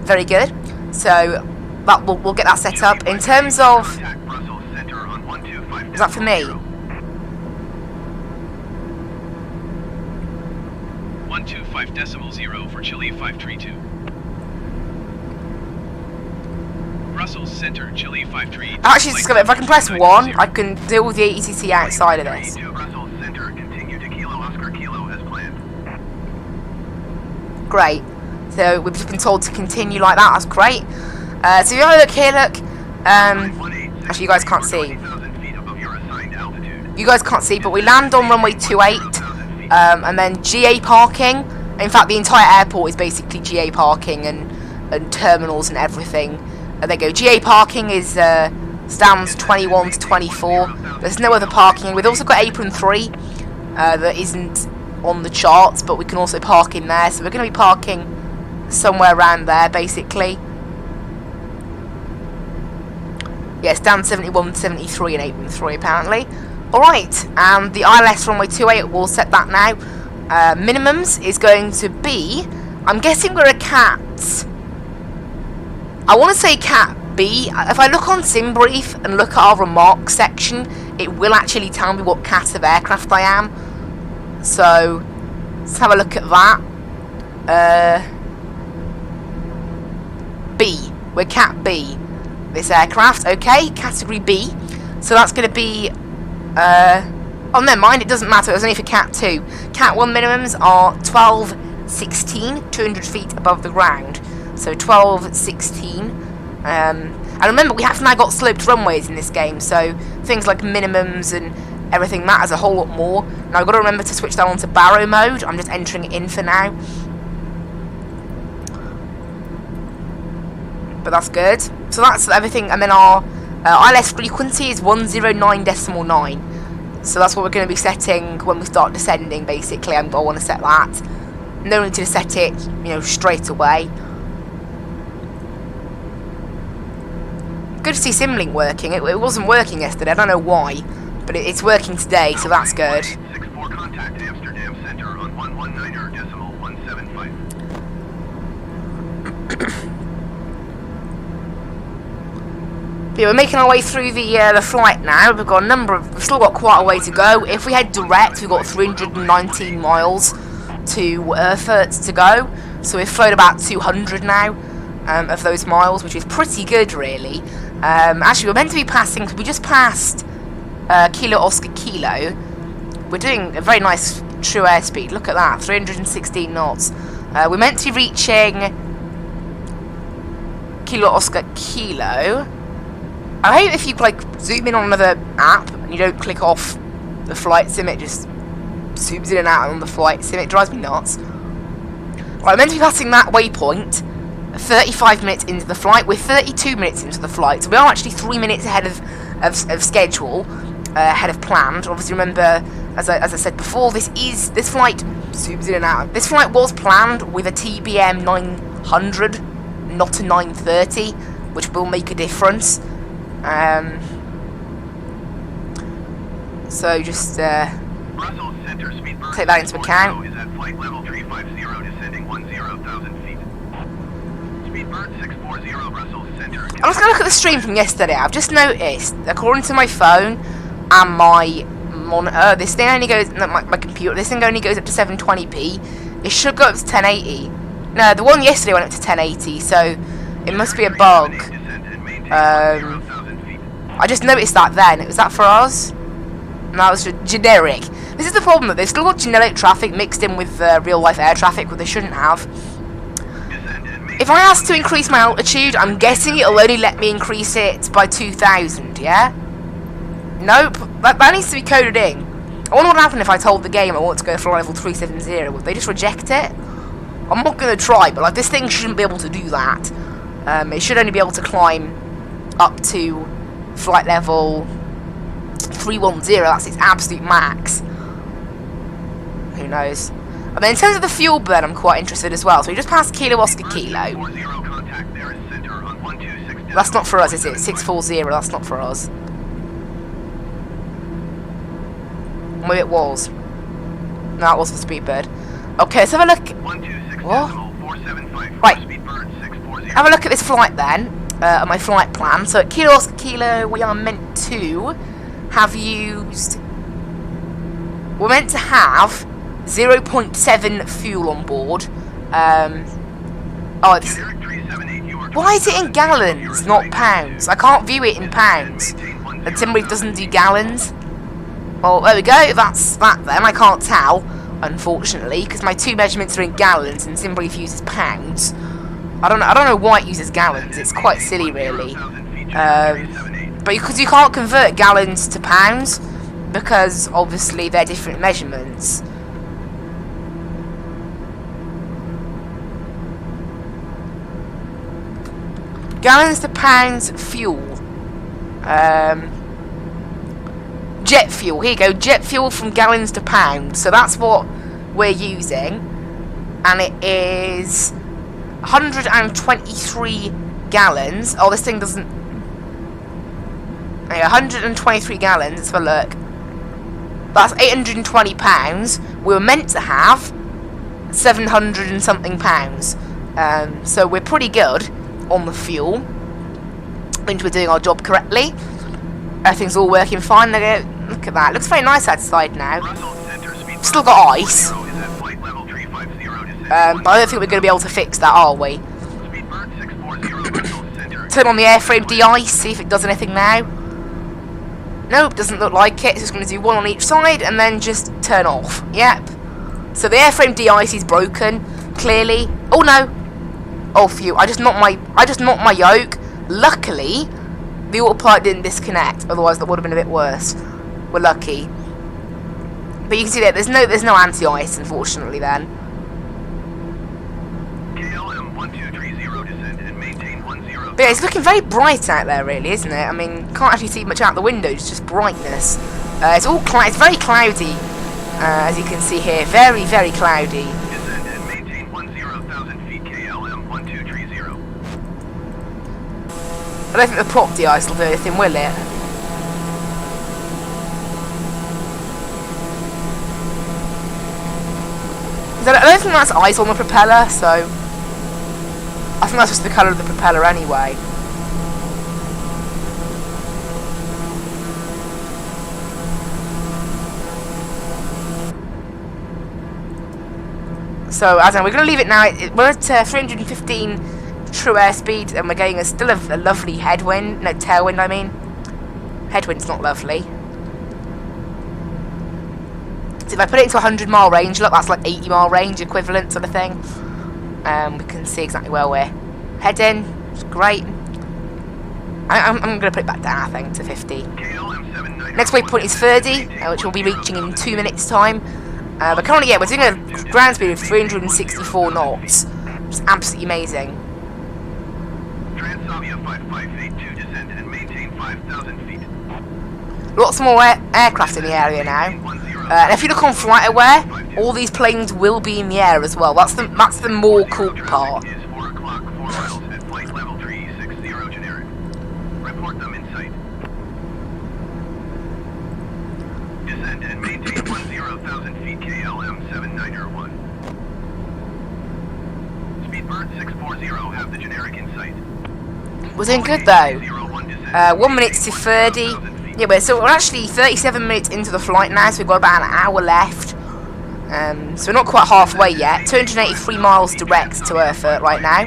Speaker 1: Very good. So we'll get that set up. In terms of, is that for me?
Speaker 2: 125.0 for Chile 532. Brussels Center, Chile 53.
Speaker 1: Actually, if I can press 1, I can deal with the ATC outside of this.
Speaker 2: Brussels Center, continue to Kilo Oscar Kilo as planned.
Speaker 1: Great. So we've just been told to continue like that. That's great. So if you have a look here, look. Actually, you guys can't see. You guys can't see, but we land on runway 28, and then GA parking. In fact, the entire airport is basically GA parking and terminals and everything. There you go. GA parking is stands 21 to 24. There's no other parking. We've also got apron 3 that isn't on the charts, but we can also park in there. So we're going to be parking somewhere around there, basically. Yeah, stands 71 to 73 and apron 3 apparently. Alright, and the ILS runway 28, we'll set that now. Minimums is going to be, I'm guessing we're a cat. I want to say cat B. If I look on SimBrief and look at our remarks section, it will actually tell me what cat of aircraft I am. So let's have a look at that. B. We're cat B. This aircraft. Okay, category B. So that's going to be. Oh, never mind. It doesn't matter. It was only for cat 2. Cat 1 minimums are 12.16, 200 feet above the ground. So 12.16. And remember, we have now got sloped runways in this game, so things like minimums and everything matters a whole lot more. Now I've got to remember to switch that on to Barrow mode. I'm just entering it in for now. But that's good. So that's everything. And then our ILS frequency is 109.9. So that's what we're going to be setting when we start descending, basically. I want to set that. No need to set it, you know, straight away. Good to see Simlink working. It wasn't working yesterday, I don't know why. But it's working today, so that's good.
Speaker 2: 64 contact Amsterdam Center on 119.175.
Speaker 1: Yeah, we're making our way through the flight now. We've got we've still got quite a way to go. If we head direct, we've got 319 miles to Erfurt to go. So we've flown about 200 now of those miles, which is pretty good, really. Actually, we're meant to be passing, because we just passed Kilo Oscar Kilo. We're doing a very nice true airspeed. Look at that, 316 knots. We're meant to be reaching Kilo Oscar Kilo. I hate if you like zoom in on another app and you don't click off the flight sim, it just zooms in and out on the flight sim. It drives me nuts. Right, I'm meant to be passing that waypoint 35 minutes into the flight. We're 32 minutes into the flight, so we are actually 3 minutes ahead of schedule, ahead of planned. Obviously, remember, as I said before, this flight zooms in and out. This flight was planned with a TBM900, not a 930, which will make a difference. So just take that into account.
Speaker 2: Is at flight level 350, descending 10,000 feet. Speedbird 640 Brussels Center.
Speaker 1: I'm just going to look at the stream from yesterday. I've just noticed, according to my phone and my monitor, this thing only goes, my computer, this thing only goes up to 720p. It should go up to 1080. No, the one yesterday went up to 1080, so it must be a bug. I just noticed that then. Was that for us? No, that was generic. This is the problem, that they've still got generic traffic mixed in with real life air traffic, which they shouldn't have. If I ask to increase my altitude, I'm guessing it'll only let me increase it by 2,000, yeah? Nope, that needs to be coded in. I wonder what would happen if I told the game I want to go for level 370. Would they just reject it? I'm not going to try, but like, this thing shouldn't be able to do that. It should only be able to climb up to flight level 310, that's its absolute max. Who knows? And then in terms of the fuel burn, I'm quite interested as well. So we just passed Kilo Oscar Kilo. That's not for us, is it? 640, that's not for us. Maybe it was. No, it was for Speedbird. Okay, let's have a look. What? Right. Have a look at this flight then. At my flight plan. So at Kilo Oscar Kilo, we are meant to have used. We're meant to have 0.7 fuel on board. Why is it in gallons, not pounds? I can't view it in pounds. And Timberleaf doesn't do gallons. Well, there we go. That's that then. I can't tell, unfortunately, because my two measurements are in gallons and Timberleaf uses pounds. I don't know why it uses gallons. It's quite silly, really. But because you can't convert gallons to pounds, because obviously they're different measurements. Gallons to pounds fuel. Jet fuel. Here you go. Jet fuel from gallons to pounds. So that's what we're using, and it is 123 gallons. Oh, this thing doesn't. 123 gallons. Let's have a look. That's 820 pounds. We were meant to have 700 and something pounds. So we're pretty good on the fuel. Means we're doing our job correctly. Everything's all working fine. Look at that. Looks very nice outside now. Still got ice. But I don't think we're going to be able to fix that, are we? Turn on the airframe de-ice, see if it does anything now. Nope, doesn't look like it. It's just going to do one on each side and then just turn off. Yep. So the airframe de-ice is broken, clearly. Oh no. Oh phew, I just knocked my yoke. Luckily, the autopilot didn't disconnect, otherwise that would have been a bit worse. We're lucky. But you can see that there's no anti-ice, unfortunately, then. But yeah, it's looking very bright out there, really, isn't it? I mean, can't actually see much out the window, it's just brightness. It's very cloudy, as you can see here. Very, very cloudy.
Speaker 2: Descend and maintain 10,000 feet KLM 1230.
Speaker 1: I don't think the prop de-ice will do anything, will it? I don't think that's ice on the propeller, so I think that's just the colour of the propeller anyway. So, as we're going to leave it now. We're at 315 true airspeed, and we're getting still a lovely headwind. No, tailwind, I mean. Headwind's not lovely. So if I put it into 100-mile range, look, that's like 80-mile range equivalent sort of thing. We can see exactly where we're heading. It's great. I'm going to put it back down, I think, to 50. Next waypoint is 30, which we'll be reaching in 2 minutes' time. But currently, yeah, we're doing a ground speed of 364 knots. It's absolutely amazing.
Speaker 2: Transavia 5582, descend and maintain 5,000 feet.
Speaker 1: Lots more aircraft in the area now. And if you look on FlightAware, all these planes will be in the air as well. That's the more cool part.
Speaker 2: Is 4 o'clock, 4 miles at flight level 360 generic. Report them in sight. Descend and maintain 10,000 feet KLM 7901. Speedbird 640 have the generic in sight.
Speaker 1: We're doing good though. 1 minute to 30. Yeah, we're actually 37 minutes into the flight now, so we've got about an hour left. So we're not quite halfway yet. 283 miles direct to Erfurt right now.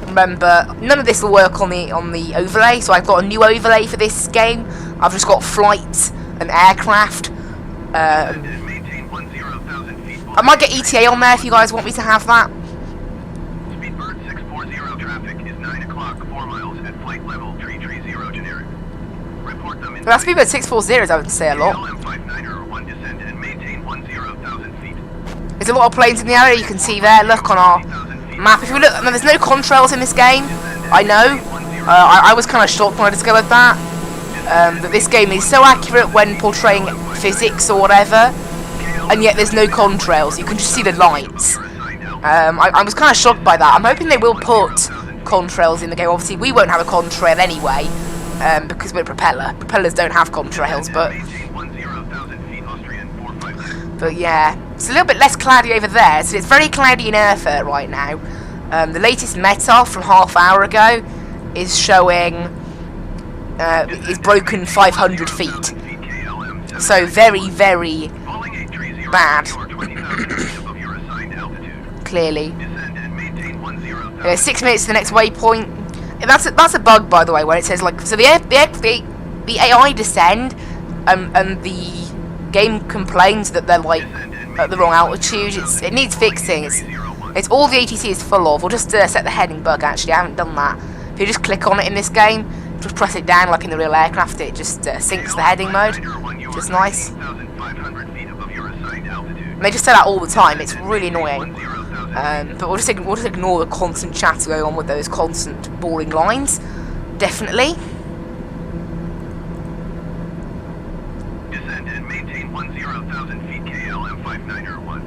Speaker 1: Remember, none of this will work on the overlay, so I've got a new overlay for this game. I've just got flight and aircraft. I might get ETA on there if you guys want me to have that.
Speaker 2: Speedbird 640 traffic is 9 o'clock, 4 miles at flight level 330 generic. Report them in
Speaker 1: But that Speedbird 640 I would say a lot.
Speaker 2: KLM 5901 descend and maintain 10,000 feet.
Speaker 1: There's a lot of planes in the area, you can see there. Look on our map. If you look, there's no contrails in this game. I know. I was kind of shocked when I discovered that. That this game is so accurate when portraying physics or whatever, and yet there's no contrails. You can just see the lights. I was kind of shocked by that. I'm hoping they will put contrails in the game. Obviously, we won't have a contrail anyway, because we're a propeller. Propellers don't have contrails, but yeah, it's a little bit less cloudy over there. So it's very cloudy in Erfurt right now. The latest METAR from half hour ago is showing is broken 500 feet. So very, very bad. Clearly. 6 minutes to the next waypoint. That's a bug, by the way, when it says like, so the AI descend, and the game complains that they're like at the wrong altitude. It needs fixing. It's all the ATC is full of. We'll just set the heading bug. Actually, I haven't done that. If you just click on it in this game, just press it down like in the real aircraft, it just syncs the heading mode, which is nice. And they just say that all the time. It's really annoying. But we'll just ignore the constant chatter going on with those constant boring lines. Definitely.
Speaker 2: Descend and maintain 10,000 feet KLM 5901.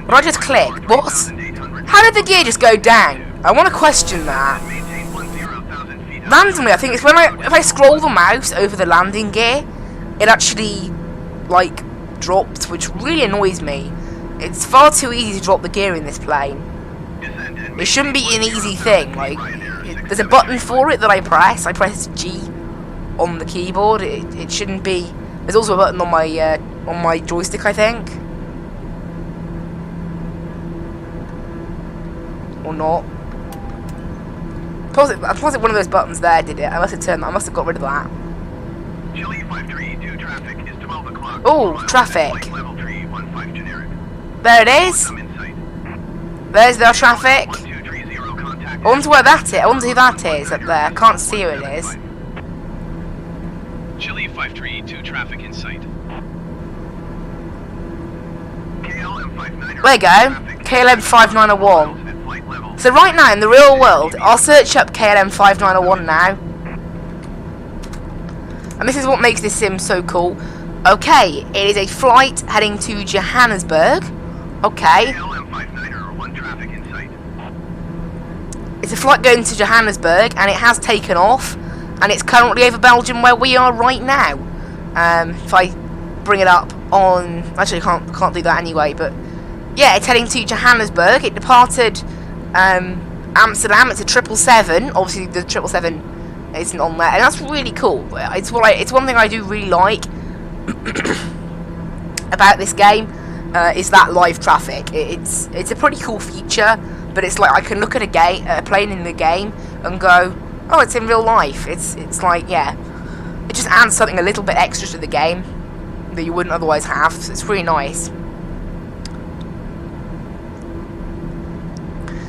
Speaker 1: But I just clicked. What? How did the gear just go down? I want to question that. Randomly, I think it's when if I scroll the mouse over the landing gear, it actually like dropped, which really annoys me. It's far too easy to drop the gear in this plane. It shouldn't be an easy thing. Like, there's a button for it that I press. I press G on the keyboard. It shouldn't be. There's also a button on my joystick, I think. Or not. I suppose one of those buttons there did it. I must have turned that. I must have got rid of that. Oh, traffic. There it is. There's their traffic. I wonder where that is. I wonder who that is up there. I can't see who it is.
Speaker 2: Chile 5382 traffic in sight.
Speaker 1: There you go. KLM 5901.
Speaker 2: flight level.
Speaker 1: So right now, in the real world, I'll search up KLM5901 now. And this is what makes this sim so cool. Okay, it is a flight heading to Johannesburg. Okay.
Speaker 2: KLM5901 traffic in sight.
Speaker 1: It's a flight going to Johannesburg, and it has taken off. And it's currently over Belgium, where we are right now. If I bring it up on... Actually, I can't do that anyway, but... Yeah, it's heading to Johannesburg. It departed Amsterdam. It's a 777. Obviously, the 777 isn't on there, and that's really cool. It's one thing I do really like about this game is that live traffic. It's a pretty cool feature, but it's like I can look at a plane in the game and go, oh, it's in real life. It's like, yeah, it just adds something a little bit extra to the game that you wouldn't otherwise have. So it's really nice.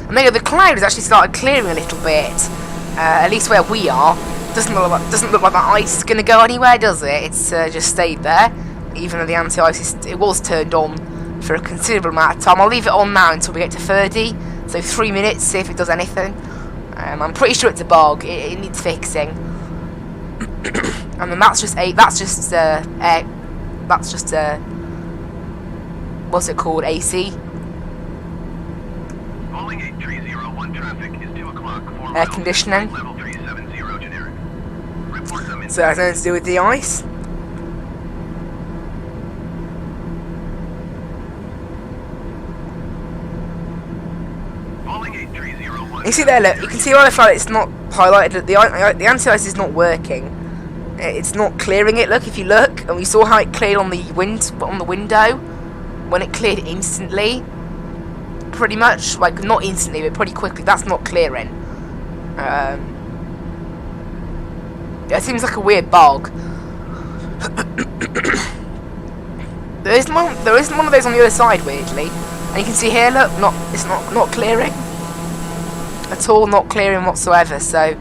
Speaker 1: And then the cloud has actually started clearing a little bit, at least where we are. Doesn't look like that ice is going to go anywhere, does it? It's just stayed there, even though the anti-ice it was turned on for a considerable amount of time. I'll leave it on now until we get to 30, so 3 minutes, see if it does anything. I'm pretty sure it's a bug. It needs fixing. And then that's just what's it called? AC.
Speaker 2: Calling 8301 traffic is 2 o'clock.
Speaker 1: Air conditioning.
Speaker 2: Level 370 generic. Report them in.
Speaker 1: So that's nothing to do with the ice.
Speaker 2: Calling 8301.
Speaker 1: You see there, look. You can see on the flight it's not highlighted. The anti-ice is not working. It's not clearing it. Look, if you look, and we saw how it cleared on the window when it cleared instantly. Pretty much, like, not instantly, but pretty quickly. That's not clearing. It seems like a weird bug. There isn't one of those on the other side, weirdly. And you can see here, look, it's not clearing at all, not clearing whatsoever. So,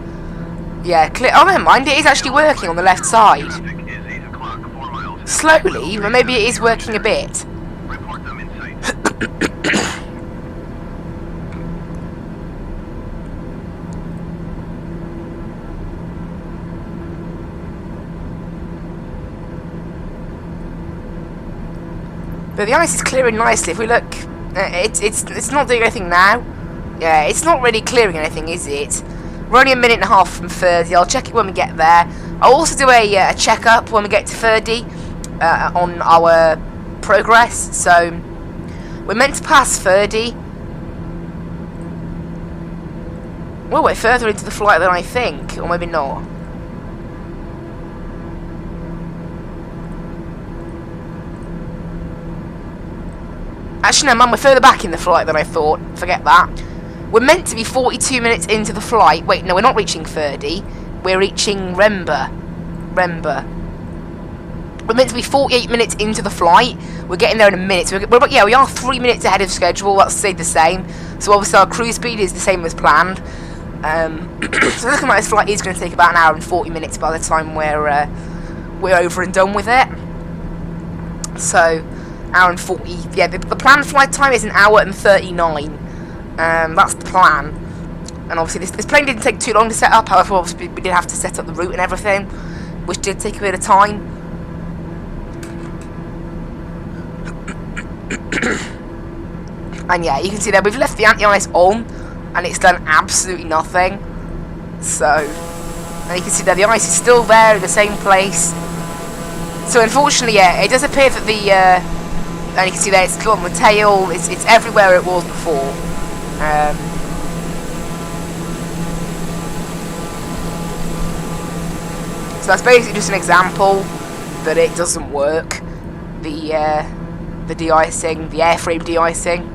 Speaker 1: yeah, oh, never mind. It is actually working on the left side.
Speaker 2: Traffic is 8 o'clock, 4 miles.
Speaker 1: Slowly, but maybe it is working a bit.
Speaker 2: Report them in sight.
Speaker 1: But the ice is clearing nicely. If we look, it's not doing anything now. Yeah, it's not really clearing anything, is it? We're only a minute and a half from 30. I'll check it when we get there. I'll also do a check-up when we get to 30 on our progress. So we're meant to pass 30. Well, we're further into the flight than I think, or maybe not. Actually, no, man, we're further back in the flight than I thought. Forget that. We're meant to be 42 minutes into the flight. Wait, no, we're not reaching 30. We're reaching Rember. We're meant to be 48 minutes into the flight. We're getting there in a minute. So yeah, we are 3 minutes ahead of schedule. That's stayed the same. So obviously our cruise speed is the same as planned. So looking like this flight is going to take about an hour and 40 minutes by the time we're over and done with it. So, hour and 40. Yeah, the planned flight time is an hour and 39. That's the plan. And obviously this plane didn't take too long to set up. However, obviously we did have to set up the route and everything, which did take a bit of time. And yeah, you can see there we've left the anti-ice on, and it's done absolutely nothing. So, and you can see there the ice is still there in the same place. So unfortunately, yeah, it does appear that the and you can see there it's still on the tail. It's everywhere it was before. So that's basically just an example that it doesn't work. The de-icing, the airframe de-icing.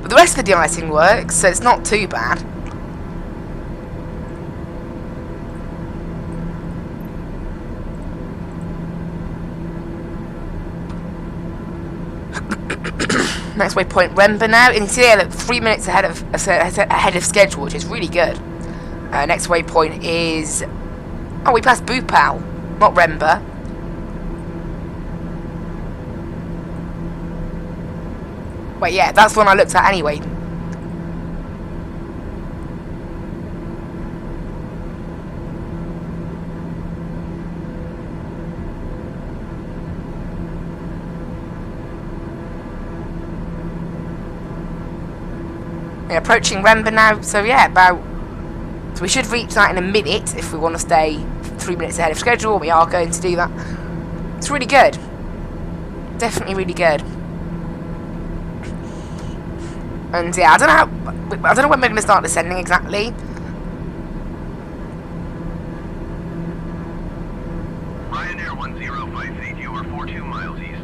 Speaker 1: But the rest of the de-icing works, so it's not too bad. Next waypoint, Rember now. And you can see there, look, 3 minutes ahead of schedule, which is really good. Next waypoint is... Oh, we passed Bhopal, not Rember. Wait, yeah, that's the one I looked at anyway. We're approaching Rember now, so yeah, so we should reach that in a minute if we want to stay 3 minutes ahead of schedule. We are going to do that. It's really good. Definitely really good. And yeah, I don't know when we're going to start descending exactly.
Speaker 2: Ryanair 1058, you are 42 miles east.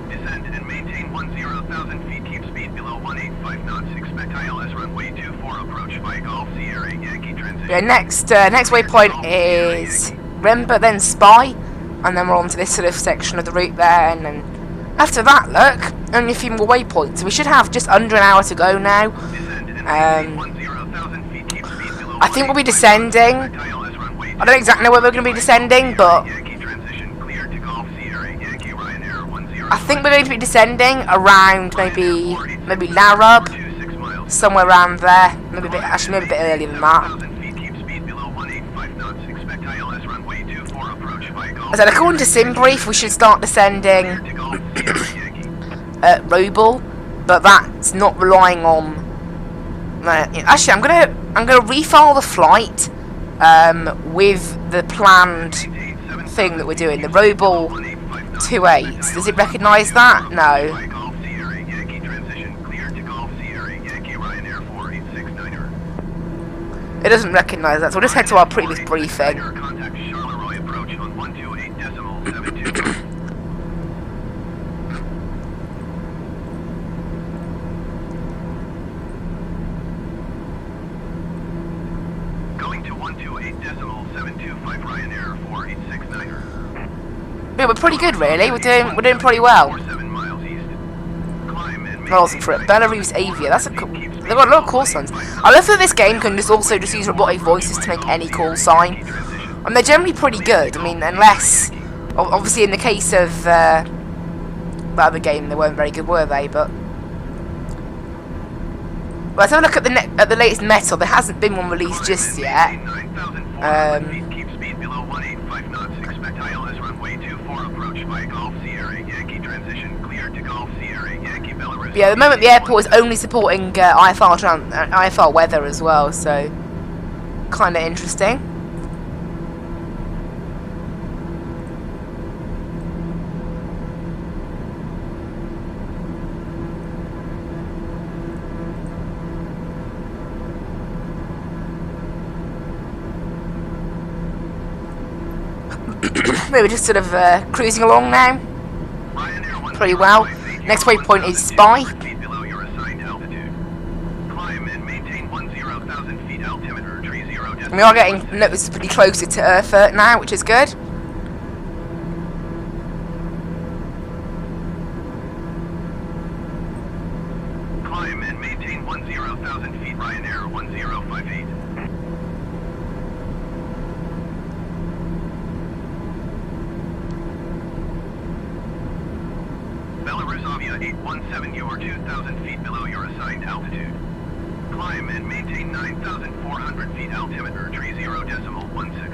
Speaker 2: Descend and maintain 10,000 feet. Keep speed below 185 knots. Expect ILS runway 24 approach by Golf Sierra Yankee transition.
Speaker 1: Yeah, next waypoint is Rember, then Spy, and then we're on to this sort of section of the route there, and then after that, look, only a few more waypoints. So we should have just under an hour to go now. I think we'll be descending. I don't exactly know where we're going to be descending, but I think we're going to be descending around maybe Larab, somewhere around there. Maybe a bit earlier than that. I said, according to SimBrief, we should start descending at Roble, but that's not relying on. Actually, I'm gonna refile the flight with the planned thing that we're doing, the Roble 28. Does it recognise that? No. It doesn't recognise that, so we'll just head to our previous briefing. Yeah, we're pretty good, really. We're doing pretty well. Miles for it. Belarus Avia. That's a cool. They've got a lot of call signs. I love that this game can also just use robotic voices to make any call sign, and they're generally pretty good. I mean, unless obviously in the case of the other game, they weren't very good, were they? But let's have a look at the latest metal. There hasn't been one released just yet. Yeah, at the moment the airport is only supporting IFR weather as well, so kind of interesting. We're just sort of cruising along now, pretty well. Next waypoint is Spy. We are getting noticeably closer to Erfurt now, which is good.
Speaker 2: Climb and maintain 10,000 feet, Ryanair 1058. Belarus Avia 817, you are 2,000 feet below your assigned altitude. Climb and maintain 9,400 feet, altimeter 30.16.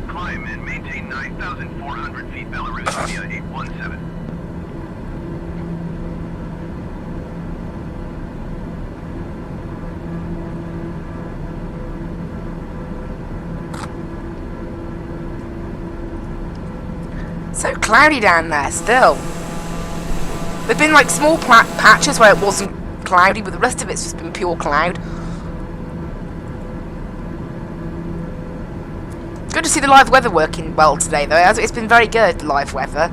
Speaker 2: Climb and maintain 9,400 feet, Belarus Avia 817.
Speaker 1: So cloudy down there still. There've been like small patches where it wasn't cloudy, but the rest of it's just been pure cloud. Good to see the live weather working well today, though. It's been very good, live weather.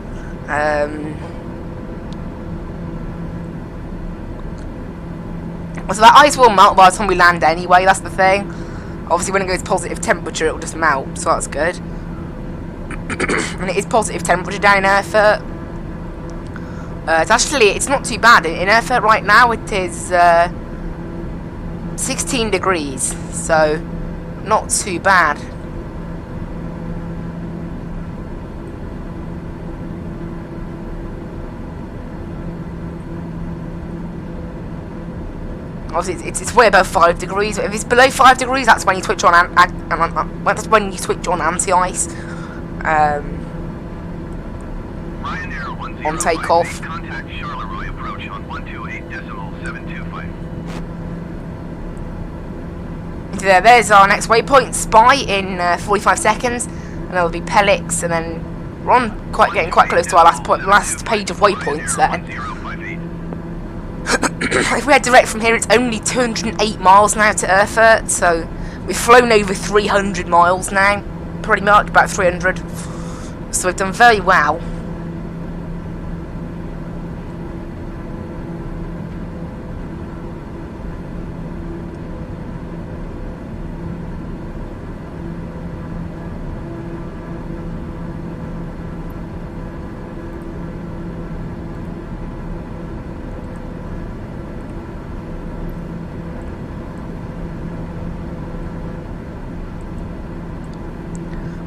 Speaker 1: So that ice will melt by the time we land anyway, that's the thing. Obviously when it goes positive temperature, it'll just melt, so that's good. And it is positive temperature down in Erfurt. It's not too bad. In Erfurt right now it is 16 degrees, so not too bad. Obviously, it's way above 5 degrees. If it's below 5 degrees, that's when you switch on that's when you switch on anti-ice on takeoff.
Speaker 2: Contact Charleroi approach on 128.725.
Speaker 1: There's our next waypoint, Spy, in 45 seconds, and there'll be Pelix, and then we're on getting quite close to our last page of waypoints then. If we head direct from here, it's only 208 miles now to Erfurt, so we've flown over 300 miles now, pretty much, about 300, so we've done very well.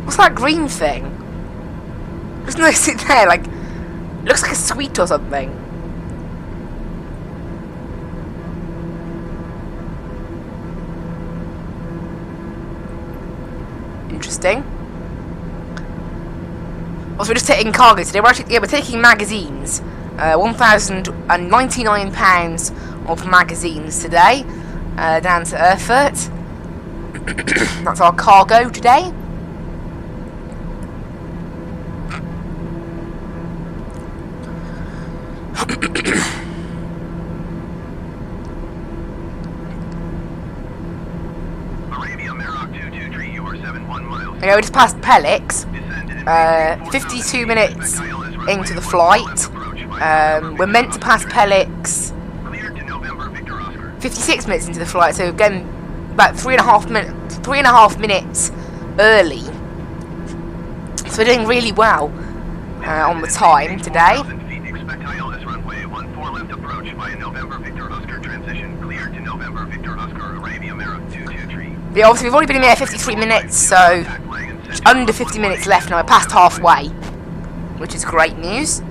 Speaker 1: What's that green thing? Just notice it there, like, looks like a sweet or something. Interesting. Also, we're just taking cargo today. We're taking magazines. £1,099 of magazines today, down to Erfurt. That's our cargo today. Okay, we just passed Pelix, 52 minutes into the flight. We're meant to pass Pelix 56 minutes into the flight, so again about 3.5 minutes early. So we're doing really well on the time today. Yeah, obviously we've already been in there 53 minutes, so under 50 minutes left now. We're past halfway, which is great news.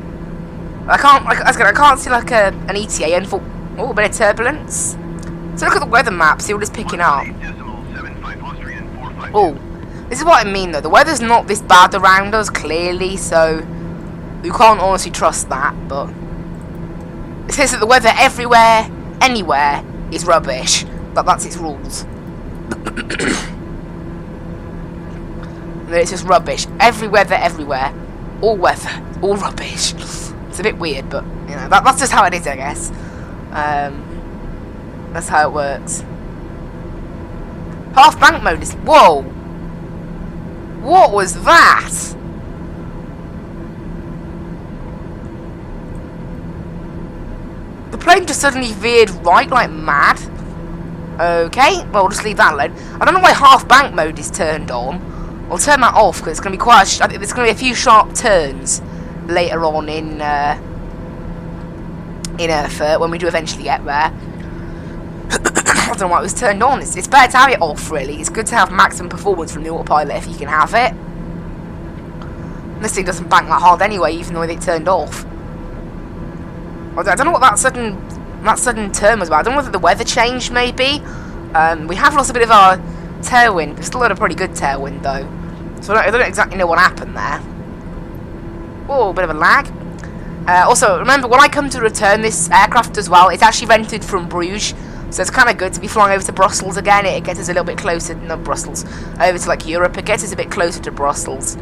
Speaker 1: I can't see like an ETA and for a bit of turbulence. So look at the weather map, see what it's picking up. Oh, this is what I mean though. The weather's not this bad around us clearly, so you can't honestly trust that. But it says that the weather everywhere, anywhere, is rubbish. But that's its rules. It's just rubbish. Every weather, everywhere. All weather, all rubbish. It's a bit weird, but you know that's just how it is, I guess. That's how it works. Half bank mode is. Whoa! What was that? The plane just suddenly veered right like mad. Okay, well, we'll just leave that alone. I don't know why half bank mode is turned on. I'll turn that off because it's going to be quite. I think there's going to be a few sharp turns later on in Erfurt when we do eventually get there. I don't know why it was turned on. It's better to have it off, really. It's good to have maximum performance from the autopilot if you can have it. This thing doesn't bank that hard anyway, even though it turned off. I don't know what that sudden turn was about. I don't know whether the weather changed, maybe. We have lost a bit of our tailwind. We've still got a pretty good tailwind, though. So I don't exactly know what happened there. Oh, a bit of a lag. Also, remember, when I come to return this aircraft as well, it's actually rented from Bruges. So it's kind of good to be flying over to Brussels again. It gets us a little bit closer, not Brussels, over to like Europe. It gets us a bit closer to Brussels.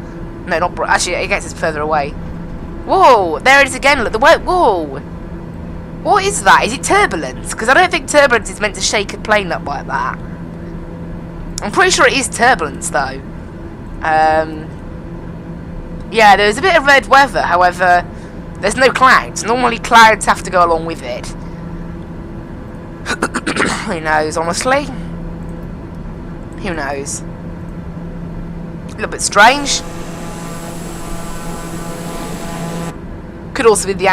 Speaker 1: No, not actually, it gets us further away. Whoa, there it is again. Look, the whoa. What is that? Is it turbulence? Because I don't think turbulence is meant to shake a plane up like that. I'm pretty sure it is turbulence, though. Yeah, there's a bit of red weather. However, there's no clouds. Normally, clouds have to go along with it. Who knows, honestly? Who knows? A little bit strange. Could also be the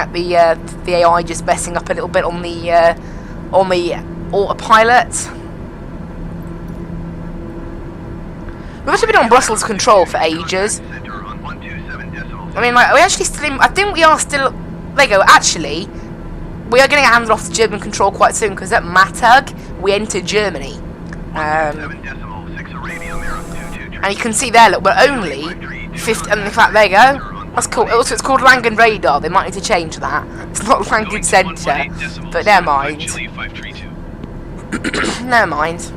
Speaker 1: AI just messing up a little bit on the autopilot. must have been on Brussels control for ages.
Speaker 2: Center on 127.0.
Speaker 1: I mean, like, we actually still, I think we are still, there you go, actually, we are getting handed off to German control quite soon, because at Mattag, we enter Germany.
Speaker 2: 7.6 Arabia Mira 223.
Speaker 1: And you can see there, look, we're only 50, and in fact, there you go. That's cool. Also, it's called Langen Radar. They might need to change that. It's not Langen Centre, but never mind. Never mind.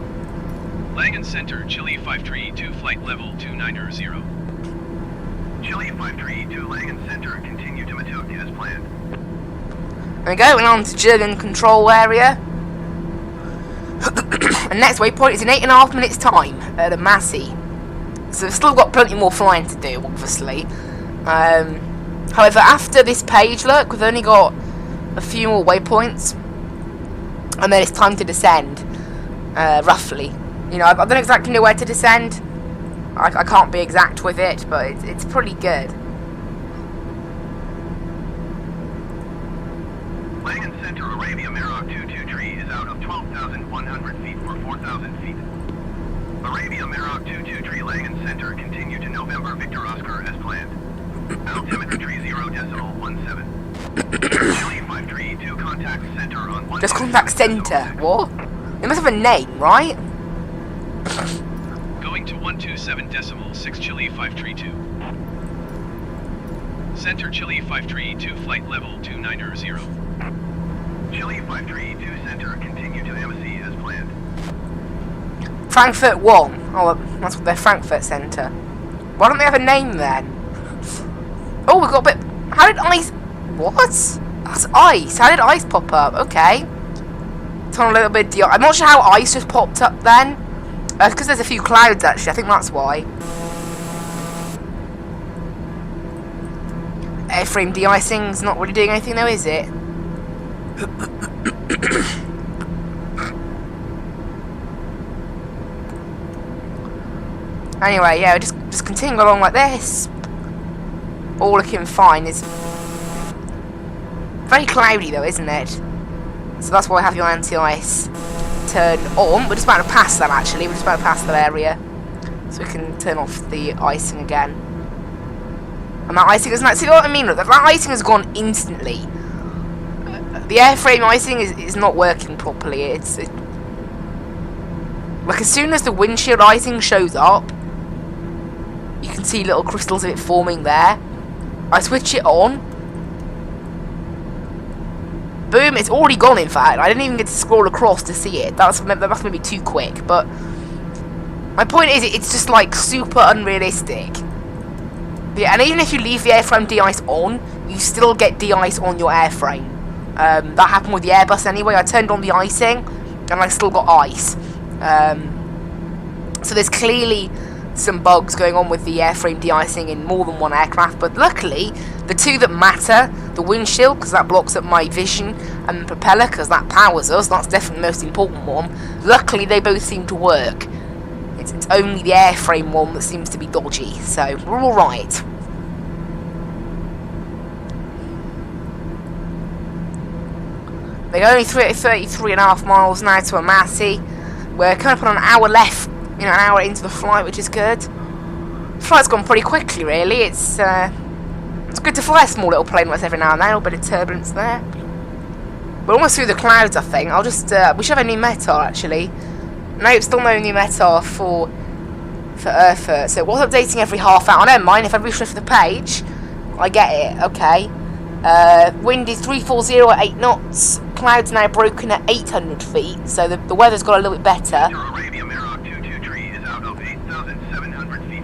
Speaker 3: Langen Center, Chile 532, flight level 290.
Speaker 2: Chile 532 Langen Center, continue to Matug as planned.
Speaker 1: There we go, we're on to German control area. And next waypoint is in 8.5 minutes time at the Massey. So we've still got plenty more flying to do, obviously. However, after this page, look, we've only got a few more waypoints. And then it's time to descend, roughly. You know, I don't exactly know where to descend. I can't be exact with it, but it's pretty good.
Speaker 2: Langen Center, Arabia Mira 223 is out of 12,100 feet for 4,000 feet. Arabia Mira 223 Langen Center, continue to November Victor Oscar as planned. Altimeter 30.17. Chile 532 contact center on 1.
Speaker 1: Just contact centre. What? It must have a name, right?
Speaker 3: Going to 127.6 Chile 532. Center Chile 532, flight level 290.
Speaker 2: Chile 532 center, continue to MSC as planned.
Speaker 1: Frankfurt 1. Oh, that's what their Frankfurt Centre. Why don't they have a name then? Oh, we've got a bit... How did ice... What? That's ice. How did ice pop up? Okay. It's on a little bit... I'm not sure how ice just popped up then. Because there's a few clouds, actually. I think that's why. Airframe de-icing's not really doing anything though, is it? Anyway, yeah, just continue along like this. All looking fine. It's very cloudy though, isn't it? So that's why I have your anti-ice turned on. We're just about to pass them actually. We're just about to pass that area. So we can turn off the icing again. And that icing is not... See what I mean? Look, that icing has gone instantly. The airframe icing is not working properly. It's like as soon as the windshield icing shows up, you can see little crystals of it forming there. I switch it on. Boom, it's already gone in fact. I didn't even get to scroll across to see it. That must be too quick, but my point is it's just like super unrealistic. Yeah, and even if you leave the airframe de-ice on, you still get de-ice on your airframe. That happened with the Airbus anyway. I turned on the icing and I still got ice. So there's clearly some bugs going on with the airframe de-icing in more than one aircraft, but luckily the two that matter, the windshield because that blocks up my vision, and the propeller because that powers us, that's definitely the most important one, luckily they both seem to work. It's only the airframe one that seems to be dodgy, so we're alright. They're only 33.5 miles now to Amassy. We're coming up on an hour left, you know, an hour into the flight, which is good. The flight's gone pretty quickly, really. It's good to fly a small little plane like every now and then, a little bit of turbulence there. We're almost through the clouds, I think. I'll just, we should have a new METAR, actually. No, still no new METAR for Erfurt. So it was updating every half hour. I don't mind if I refresh the page. I get it, okay. Wind is 340 at 8 knots. Clouds now broken at 800 feet. So the weather's got a little bit better.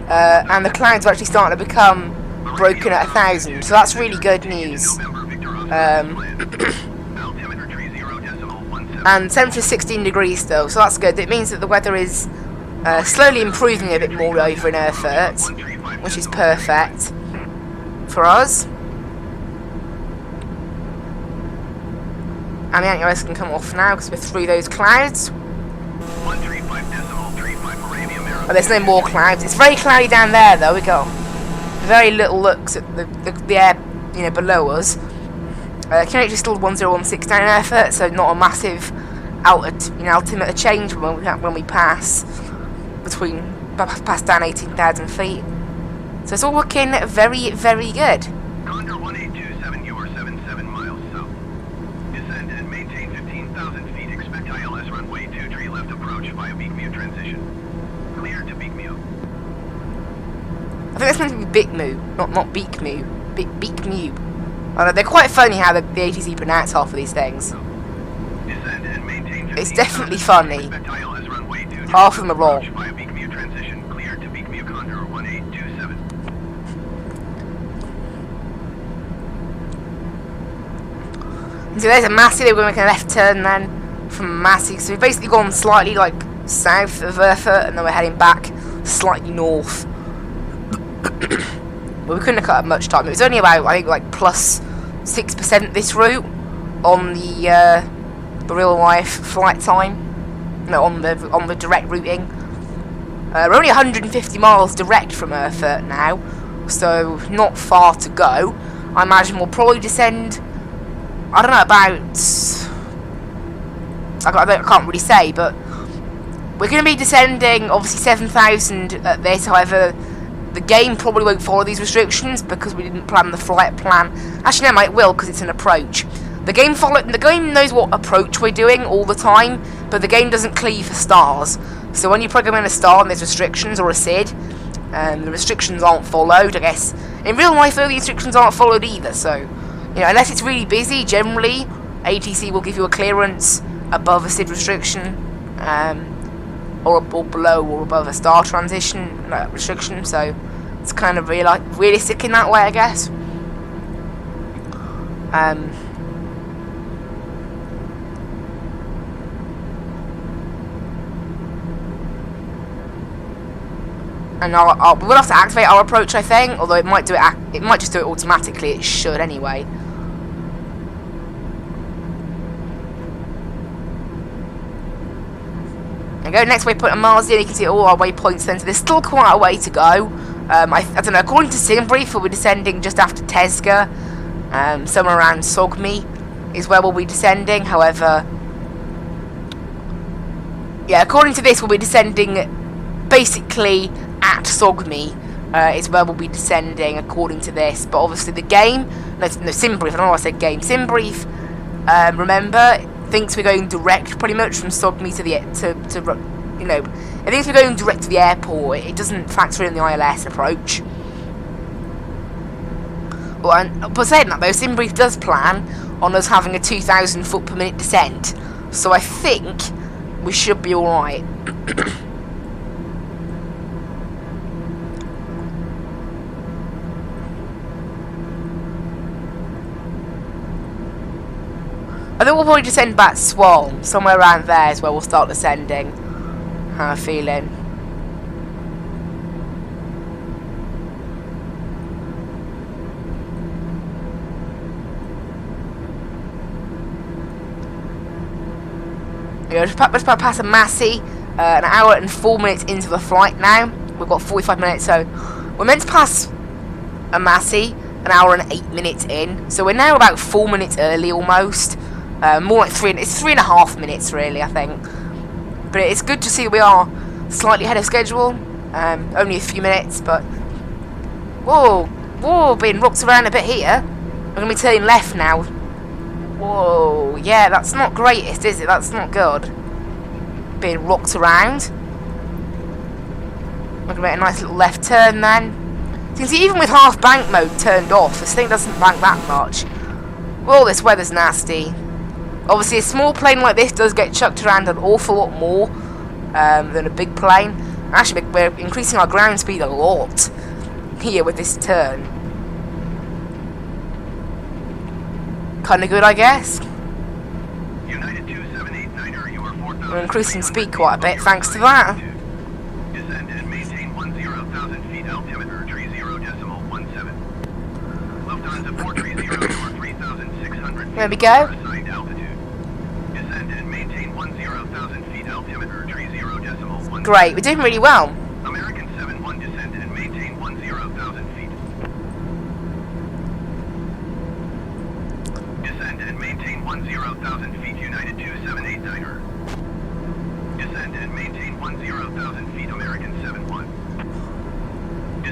Speaker 1: And the clouds are actually starting to become broken at 1,000. So that's really good news. And temperature is 16 degrees still, so that's good. It means that the weather is slowly improving a bit more over in Erfurt, which is perfect for us. And the anti-ice can come off now because we're through those clouds. But there's no more clouds. It's very cloudy down there though. We got very little looks at the air, you know, below us. QNH is still 1016 down in Erfurt, so not a massive altimeter change when we pass between passed down 18,000 feet. So it's all looking very, very good.
Speaker 2: Condor 1827, you are 77 miles south. Descend and maintain 15,000 feet. Expect ILS runway 23 left approach via Beekmew transition. Clear to Beekmew.
Speaker 1: I think that's meant to be Beekmew, not Beekmew. Beekmew. I know, they're quite funny how the ATC pronounce half of these things.
Speaker 2: Descend and maintain
Speaker 1: It's definitely funny.
Speaker 2: Expect ILS runway 23
Speaker 1: Half of them are wrong.
Speaker 2: approach via Beekmew transition. Clear to Beekmew Condor 1827.
Speaker 1: So there's a Massey. They were going to make a left turn then from Massey. So we've basically gone slightly like south of Erfurt, and then we're heading back slightly north. But we couldn't have cut up much time. It was only about, I think, like plus 6% this route on the real life flight time. No, on the direct routing. We're only 150 miles direct from Erfurt now, so not far to go. I imagine we'll probably descend. I don't know about. I can't really say, but we're going to be descending obviously 7,000 at this. However, the game probably won't follow these restrictions because we didn't plan the flight plan. Actually, no, it will because it's an approach. The game knows what approach we're doing all the time, but the game doesn't clear for stars. So when you program in a star and there's restrictions or a SID, the restrictions aren't followed. I guess in real life, though, the restrictions aren't followed either. So, you know, unless it's really busy, generally ATC will give you a clearance above a SID restriction, or below or above a star transition restriction. So it's kind of realistic in that way, I guess. And we'll have to activate our approach, I think. Although it might do it. It might just do it automatically. It should anyway. There you go. Next waypoint on Mars. You can see all our waypoints. Then so there's still quite a way to go. I don't know. According to SimBrief, we'll be descending just after Tezca, somewhere around Sogmi is where we'll be descending. However, yeah, according to this, we'll be descending basically at Sogmi is where we'll be descending according to this. But obviously the game, no SimBrief, I don't know why I said game. SimBrief, remember, thinks we're going direct pretty much from Sogmi to you know, it thinks we're going direct to the airport. It doesn't factor in the ILS approach. But saying that though, SimBrief does plan on us having a 2,000 foot per minute descent. So I think we should be alright. I think we'll probably descend back Swalm. Somewhere around there is where we'll start descending. How am I feeling? Yeah, just about past a Massey. An hour and 4 minutes into the flight now. We've got 45 minutes, so we're meant to pass a Massey an hour and 8 minutes in. So we're now about 4 minutes early almost. More like it's 3.5 minutes really, I think. But it's good to see that we are slightly ahead of schedule. Only a few minutes, but whoa, being rocked around a bit here. I'm gonna be turning left now. Whoa, yeah, that's not greatest, is it? That's not good. Being rocked around. We're gonna make a nice little left turn then. So you can see even with half bank mode turned off, this thing doesn't bank that much. Whoa, this weather's nasty. Obviously, a small plane like this does get chucked around an awful lot more than a big plane. Actually, we're increasing our ground speed a lot here with this turn. Kind of good, I guess.
Speaker 2: United 2789er, you are 4,000.
Speaker 1: We're increasing speed quite a bit thanks to that.
Speaker 2: Descend and maintain 10,000 feet altimeter 30.17. Lufthansa 430, you are 3,600 feet.
Speaker 1: There we go.
Speaker 2: Assigned altitude. Descend and maintain 10,000 feet altimeter 30.17.
Speaker 1: Great, we're doing really well.
Speaker 2: American 71 descend and maintain 10,000 feet. Descend and maintain 10,000 feet. United 2789er. Descend and maintain 10,000 feet. American 71.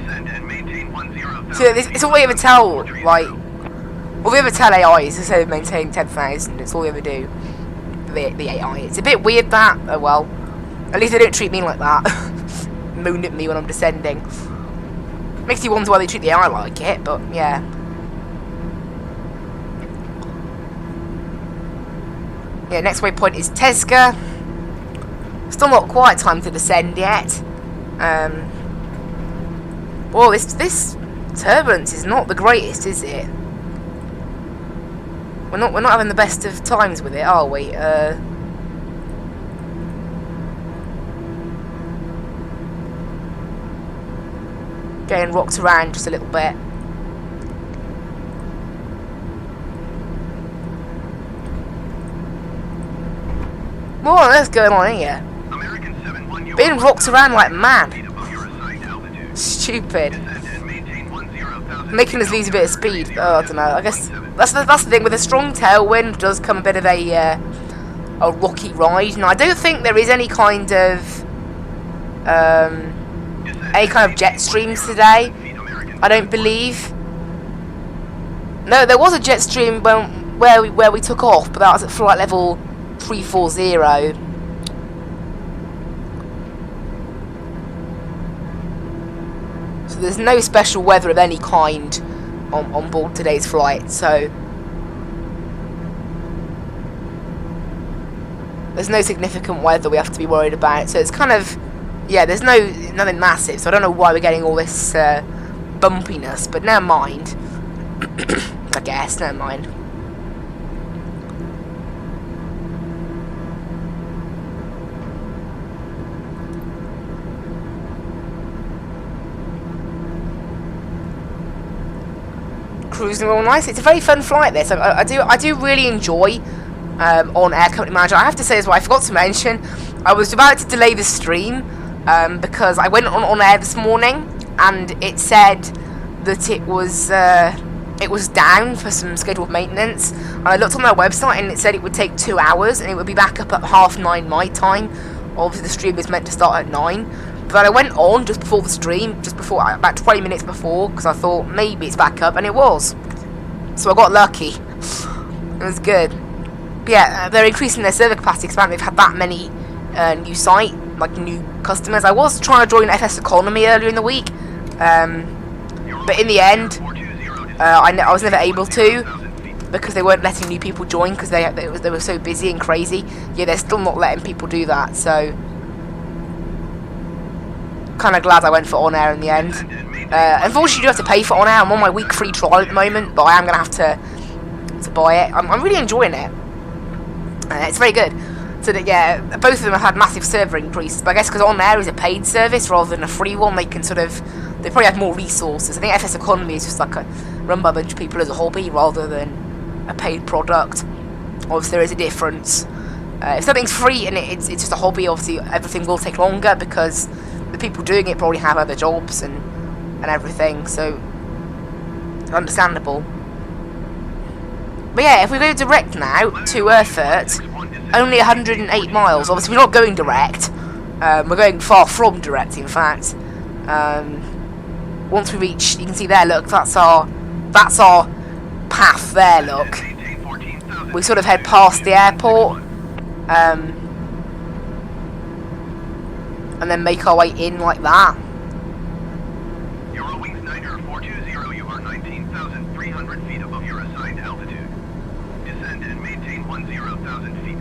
Speaker 2: Descend and maintain 10,000.
Speaker 1: So it's all we ever tell, like, all we ever tell AI is to say maintain 10,000. It's all we ever do. The AI. It's a bit weird that. Oh well. At least they don't treat me like that. Moan at me when I'm descending. Makes you wonder why they treat the AI like it, but yeah. Yeah, next waypoint is Tesca. Still not quite time to descend yet. Well, this turbulence is not the greatest, is it? We're not having the best of times with it, are we? Getting rocked around just a little bit. More on earth going on here. Being rocked around like mad. Stupid. Making us lose a bit of speed. Oh, I don't know. I guess that's the thing. With a strong tailwind does come a bit of a rocky ride. And I don't think there is any kind of jet streams today. I don't believe. No, there was a jet stream where we took off, but that was at flight level 340. So there's no special weather of any kind on board today's flight, so there's no significant weather we have to be worried about. So it's kind of, yeah, there's nothing massive, so I don't know why we're getting all this bumpiness, but never mind. I guess, never mind. Cruising all nice. It's a very fun flight. This I do really enjoy OnAir Company Manager. I have to say as well, I forgot to mention, I was about to delay the stream because I went on OnAir this morning and it said that it was down for some scheduled maintenance. And I looked on their website and it said it would take 2 hours and it would be back up at 9:30 my time. Obviously the stream is meant to start at 9. But I went on just before the stream, about 20 minutes before, because I thought maybe it's back up, and it was. So I got lucky. It was good. But yeah, they're increasing their server capacity because they've had that many new customers. I was trying to join FS Economy earlier in the week, but in the end, I was never able to because they weren't letting new people join because they were so busy and crazy. Yeah, they're still not letting people do that, so kind of glad I went for OnAir in the end. Unfortunately, you do have to pay for OnAir. I'm on my week free trial at the moment, but I am going to have to buy it. I'm really enjoying it. It's very good. So that, yeah, both of them have had massive server increases, but I guess because OnAir is a paid service rather than a free one, they probably have more resources. I think FS Economy is just like run by a bunch of people as a hobby rather than a paid product. Obviously, there is a difference. If something's free and it's just a hobby, obviously everything will take longer because the people doing it probably have other jobs and everything, so understandable. But yeah, if we go direct now to Erfurt, only 108 miles. Obviously we're not going direct, we're going far from direct in fact. Once we reach, you can see there, look, that's our path there, look. We sort of head past the airport, and then make our way in like that.
Speaker 2: Eurowings Niner 420, you are 19,300 feet above your assigned altitude. Descend and maintain 10,000 feet.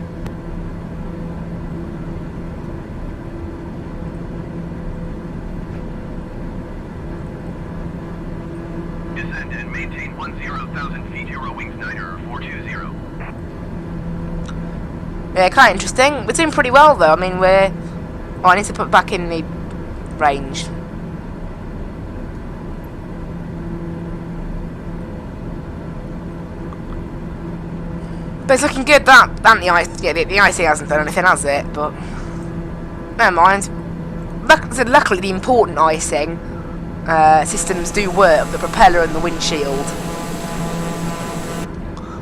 Speaker 2: Descend and maintain 10,000 feet, Eurowings Niner 420.
Speaker 1: Yeah, quite interesting. We're doing pretty well though. I mean, I need to put back in the range. But it's looking good. The icing hasn't done anything, has it? But never mind. Luckily, the important icing systems do work. The propeller and the windshield.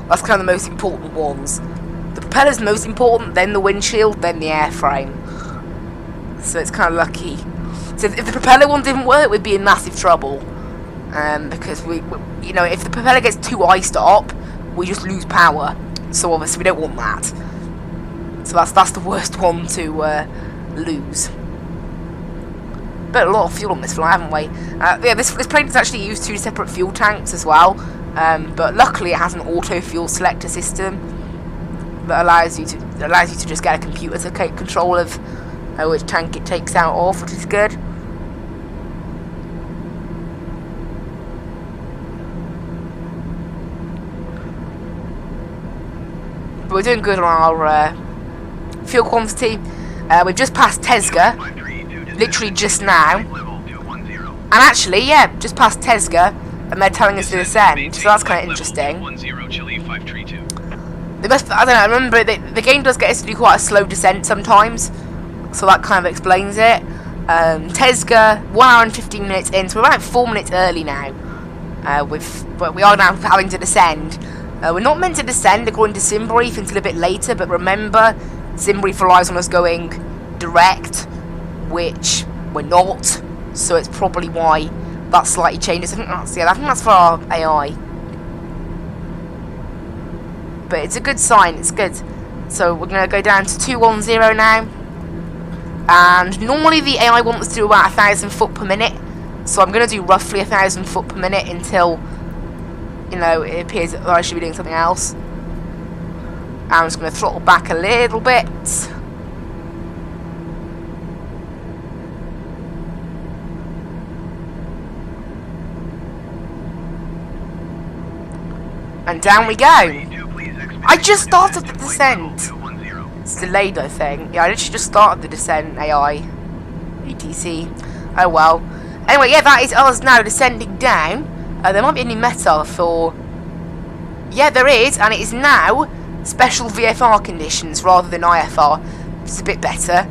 Speaker 1: That's kind of the most important ones. The propeller's most important, then the windshield, then the airframe. So it's kind of lucky. It's So if the propeller one didn't work, we'd be in massive trouble. Because we, you know, if the propeller gets too iced up, we just lose power. So obviously we don't want that. So that's the worst one to lose. But a lot of fuel on this flight, haven't we? Yeah, this plane has actually used 2 separate fuel tanks as well. But luckily it has an auto fuel selector system that allows you to just get a computer to take control of which tank it takes out of, which is good. But we're doing good on our fuel quantity. We've just passed Tesga, literally just now. And actually, yeah, just past Tesga, and they're telling us to descend, so that's kind of interesting. They must, I don't know, remember, the game does get us to do quite a slow descent sometimes, so that kind of explains it. Tesga, 1 hour and 15 minutes in, so we're about 4 minutes early now. But we are now having to descend. We're not meant to descend according to SimBrief until a bit later, but remember, SimBrief relies on us going direct, which we're not, so it's probably why that slightly changes. I think that's for our AI. But it's a good sign, it's good. So we're going to go down to 210 now. And normally the AI wants us to do about 1,000 foot per minute. So I'm going to do roughly 1,000 foot per minute until, you know, it appears that I should be doing something else. I'm just going to throttle back a little bit. And down we go. I just started the descent. It's delayed, I think. Yeah, I literally just started the descent, AI. ETC. Oh well. Anyway, yeah, that is us now descending down. There might be a new meta for... Yeah, there is, and it is now special VFR conditions rather than IFR. It's a bit better,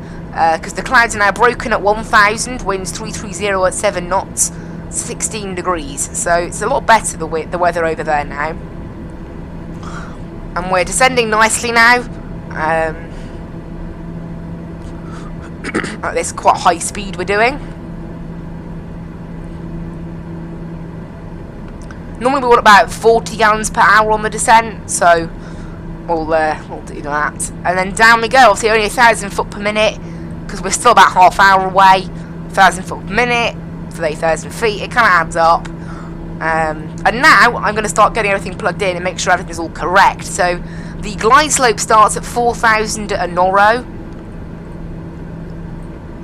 Speaker 1: because the clouds are now broken at 1,000, winds 330 at 7 knots, 16 degrees. So it's a lot better, the weather over there now. And we're descending nicely now. At this quite high speed we're doing. Normally we want about 40 gallons per hour on the descent, so we'll do that. And then down we go, obviously only 1,000 foot per minute, because we're still about half hour away. 1,000 foot per minute, for 8,000 feet, it kind of adds up. And now I'm going to start getting everything plugged in and make sure everything's all correct. So the glide slope starts at 4,000 at a Noro.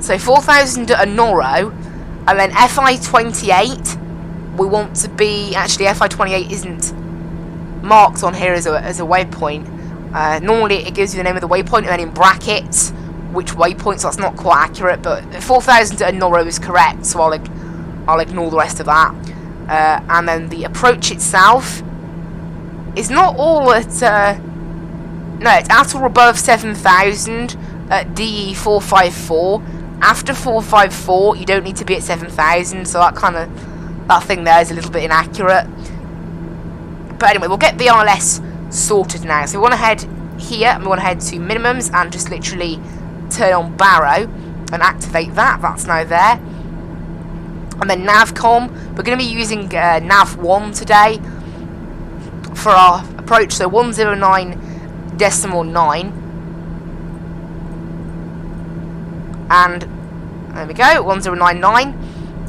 Speaker 1: So 4,000 at a Noro, and then FI28, we want to be, actually FI28 isn't marked on here as a waypoint. Normally it gives you the name of the waypoint and then in brackets which waypoint, so that's not quite accurate, but 4,000 at a Noro is correct, so I'll ignore the rest of that. And then the approach itself is not all at, no, it's at or above 7,000 at DE 454. After 454, you don't need to be at 7,000, so that thing there is a little bit inaccurate. But anyway, we'll get the RLS sorted now. So we want to head here, and we want to head to minimums, and just literally turn on Barrow and activate that. That's now there. And then Navcom, we're going to be using Nav1 today for our approach, so 109.9. And there we go, 1099.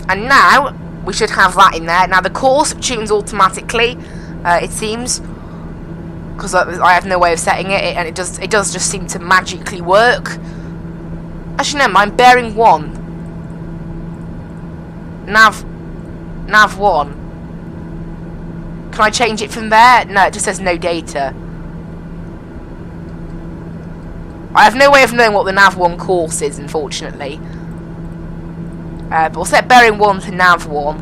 Speaker 1: And now we should have that in there. Now the course tunes automatically, it seems, because I have no way of setting it, and it does just seem to magically work. Actually, no, I'm bearing 1. Nav 1. Can I change it from there? No, it just says no data. I have no way of knowing what the Nav 1 course is, unfortunately. But we'll set bearing 1 to Nav 1.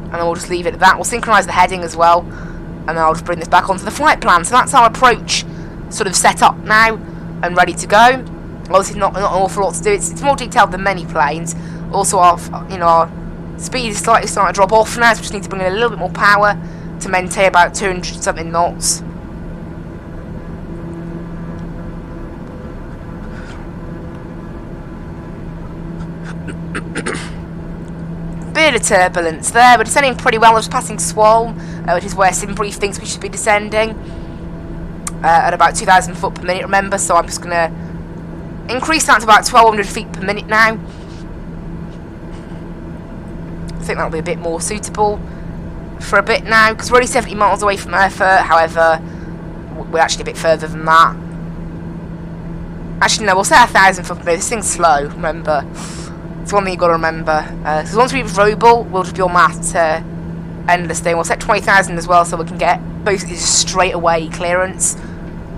Speaker 1: And then we'll just leave it at that. We'll synchronise the heading as well. And then I'll just bring this back onto the flight plan. So that's our approach sort of set up now and ready to go. Obviously not an awful lot to do. It's more detailed than many planes. Also our speed is slightly starting to drop off now, so we just need to bring in a little bit more power to maintain about 200 something knots. bit of turbulence there. We're descending pretty well. We're just passing Swalm, which is where Simbrief thinks we should be descending. At about 2,000 foot per minute, remember, so I'm just going to increase that to about 1,200 feet per minute now. I think that'll be a bit more suitable for a bit now, because we're only 70 miles away from Erfurt. However, we're actually a bit further than that. Actually, no, we'll set 1,000 foot per minute. This thing's slow, remember. It's one thing you've got to remember. So once we reach Robel, we'll just be on that endless thing. We'll set 20,000 as well, so we can get basically straight away clearance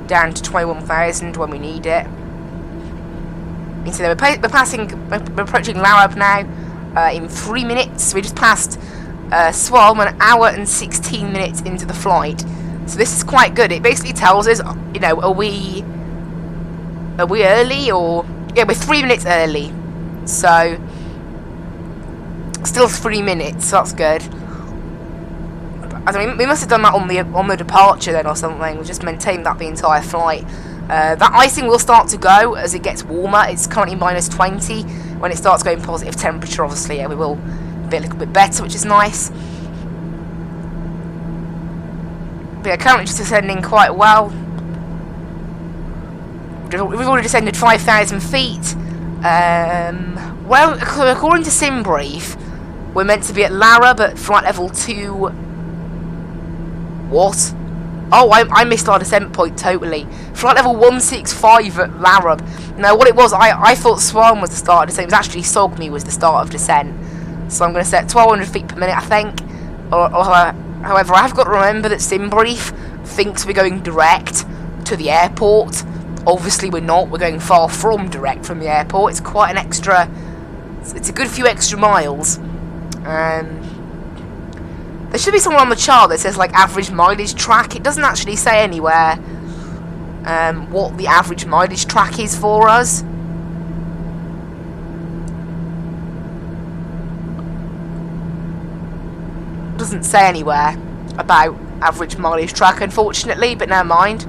Speaker 1: down to 21,000 when we need it. You can see that we're approaching Larab now in 3 minutes. We just passed Swalm an hour and 16 minutes into the flight. So this is quite good. It basically tells us, you know, are we early or... Yeah, we're 3 minutes early. So, still 3 minutes, so that's good. I mean, we must have done that on the departure then or something. We just maintained that the entire flight. That icing will start to go as it gets warmer. It's currently minus 20. When it starts going positive temperature, obviously, yeah, we will be a little bit better, which is nice. But yeah, currently just descending quite well. We've already descended 5,000 feet. Well, according to Simbrief, we're meant to be at Larab at flight level 2. What? Oh, I missed our descent point totally. Flight level 165 at Larab. Now, what it was, I thought Swan was the start of descent. It was actually Sogmi was the start of descent. So I'm going to set 1,200 feet per minute, I think. However, I have got to remember that Simbrief thinks we're going direct to the airport. Obviously, we're not. We're going far from direct from the airport. It's quite an extra... It's a good few extra miles. There should be somewhere on the chart that says, like, average mileage track. It doesn't actually say anywhere what the average mileage track is for us. Doesn't say anywhere about average mileage track, unfortunately, but never mind.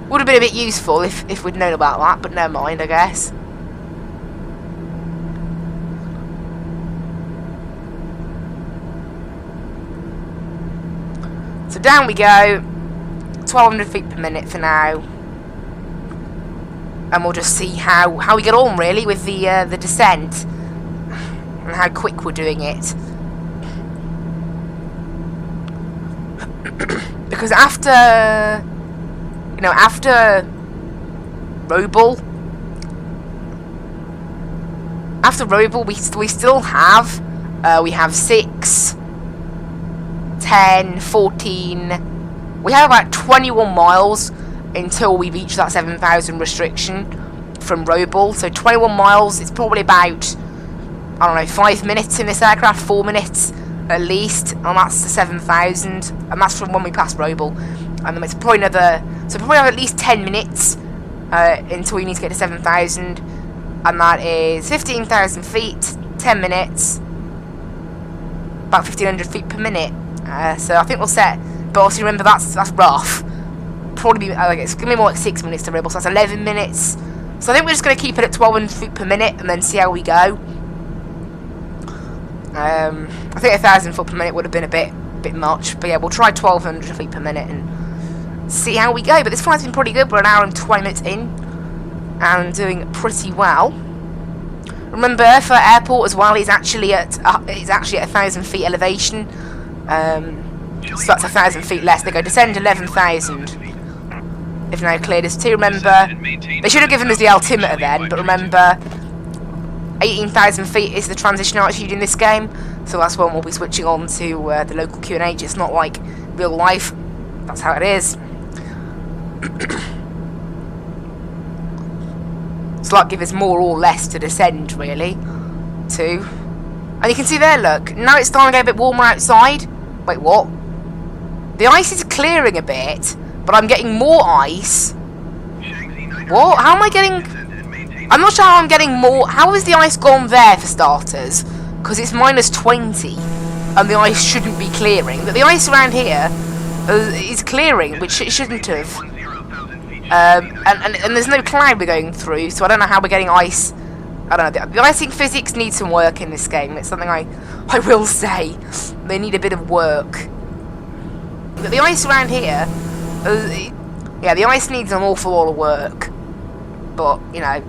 Speaker 1: Would have been a bit useful if we'd known about that, but never mind, I guess. So down we go, 1,200 feet per minute for now. And we'll just see how we get on, really, with the descent. And how quick we're doing it. Because after Robel, we still have, we have 6, 10, 14, we have about 21 miles until we reach that 7,000 restriction from Robel. So 21 miles, it's probably about, I don't know, 5 minutes in this aircraft, 4 minutes at least, and that's the 7,000, and that's from when we pass Robel. And then it's probably another, so probably have at least 10 minutes until we need to get to 7,000, and that is 15,000 feet, 10 minutes, about 1,500 feet per minute. So I think we'll set, but obviously remember that's rough. Probably be, it's going to be more like 6 minutes to Robel, so that's 11 minutes. So I think we're just going to keep it at 1,200 feet per minute and then see how we go. I think 1,000 foot per minute would have been a bit much, but yeah, we'll try 1,200 feet per minute and see how we go. But this flight's been pretty good. We're an hour and 20 minutes in and doing pretty well. Remember, Erfurt Airport as well is actually at 1,000 feet elevation. So that's 1,000 feet less. They go descend 11,000. They've now cleared us too. Remember, they should have given us the altimeter then, but remember, 18,000 feet is the transition altitude in this game, so that's when we'll be switching on to the local QNH. It's not like real life. That's how it is. So that gives us more or less to descend, really, to. And you can see there, look, now it's starting to get a bit warmer outside. Wait, what? The ice is clearing a bit, but I'm getting more ice. What? How am I getting... I'm not sure how I'm getting more... How has the ice gone there, for starters? Because it's minus 20, and the ice shouldn't be clearing. But the ice around here is clearing, which it shouldn't have. And there's no cloud we're going through, so I don't know how we're getting ice I don't know. The icing physics need some work in this game. It's something I will say. They need a bit of work. But the ice around here, yeah, the ice needs an awful lot of work. But you know,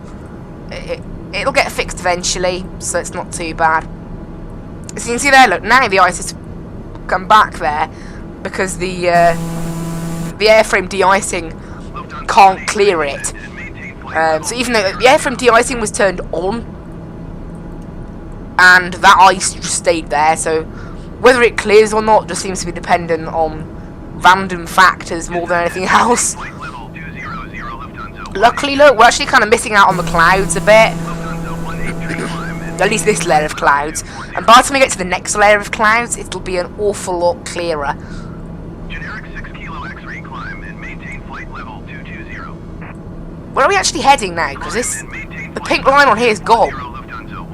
Speaker 1: it'll get fixed eventually, so it's not too bad. So you can see there. Look, now the ice has come back there because the airframe de-icing can't clear it. So even though the airframe de-icing was turned on, and that ice just stayed there, so whether it clears or not just seems to be dependent on random factors more than anything else. Luckily, look, we're actually kind of missing out on the clouds a bit. At least this layer of clouds. And by the time we get to the next layer of clouds, it'll be an awful lot clearer.
Speaker 2: Generic 6 kilo X-ray climb and maintain flight level 220.
Speaker 1: Where are we actually heading now? Because the pink line on here is gone.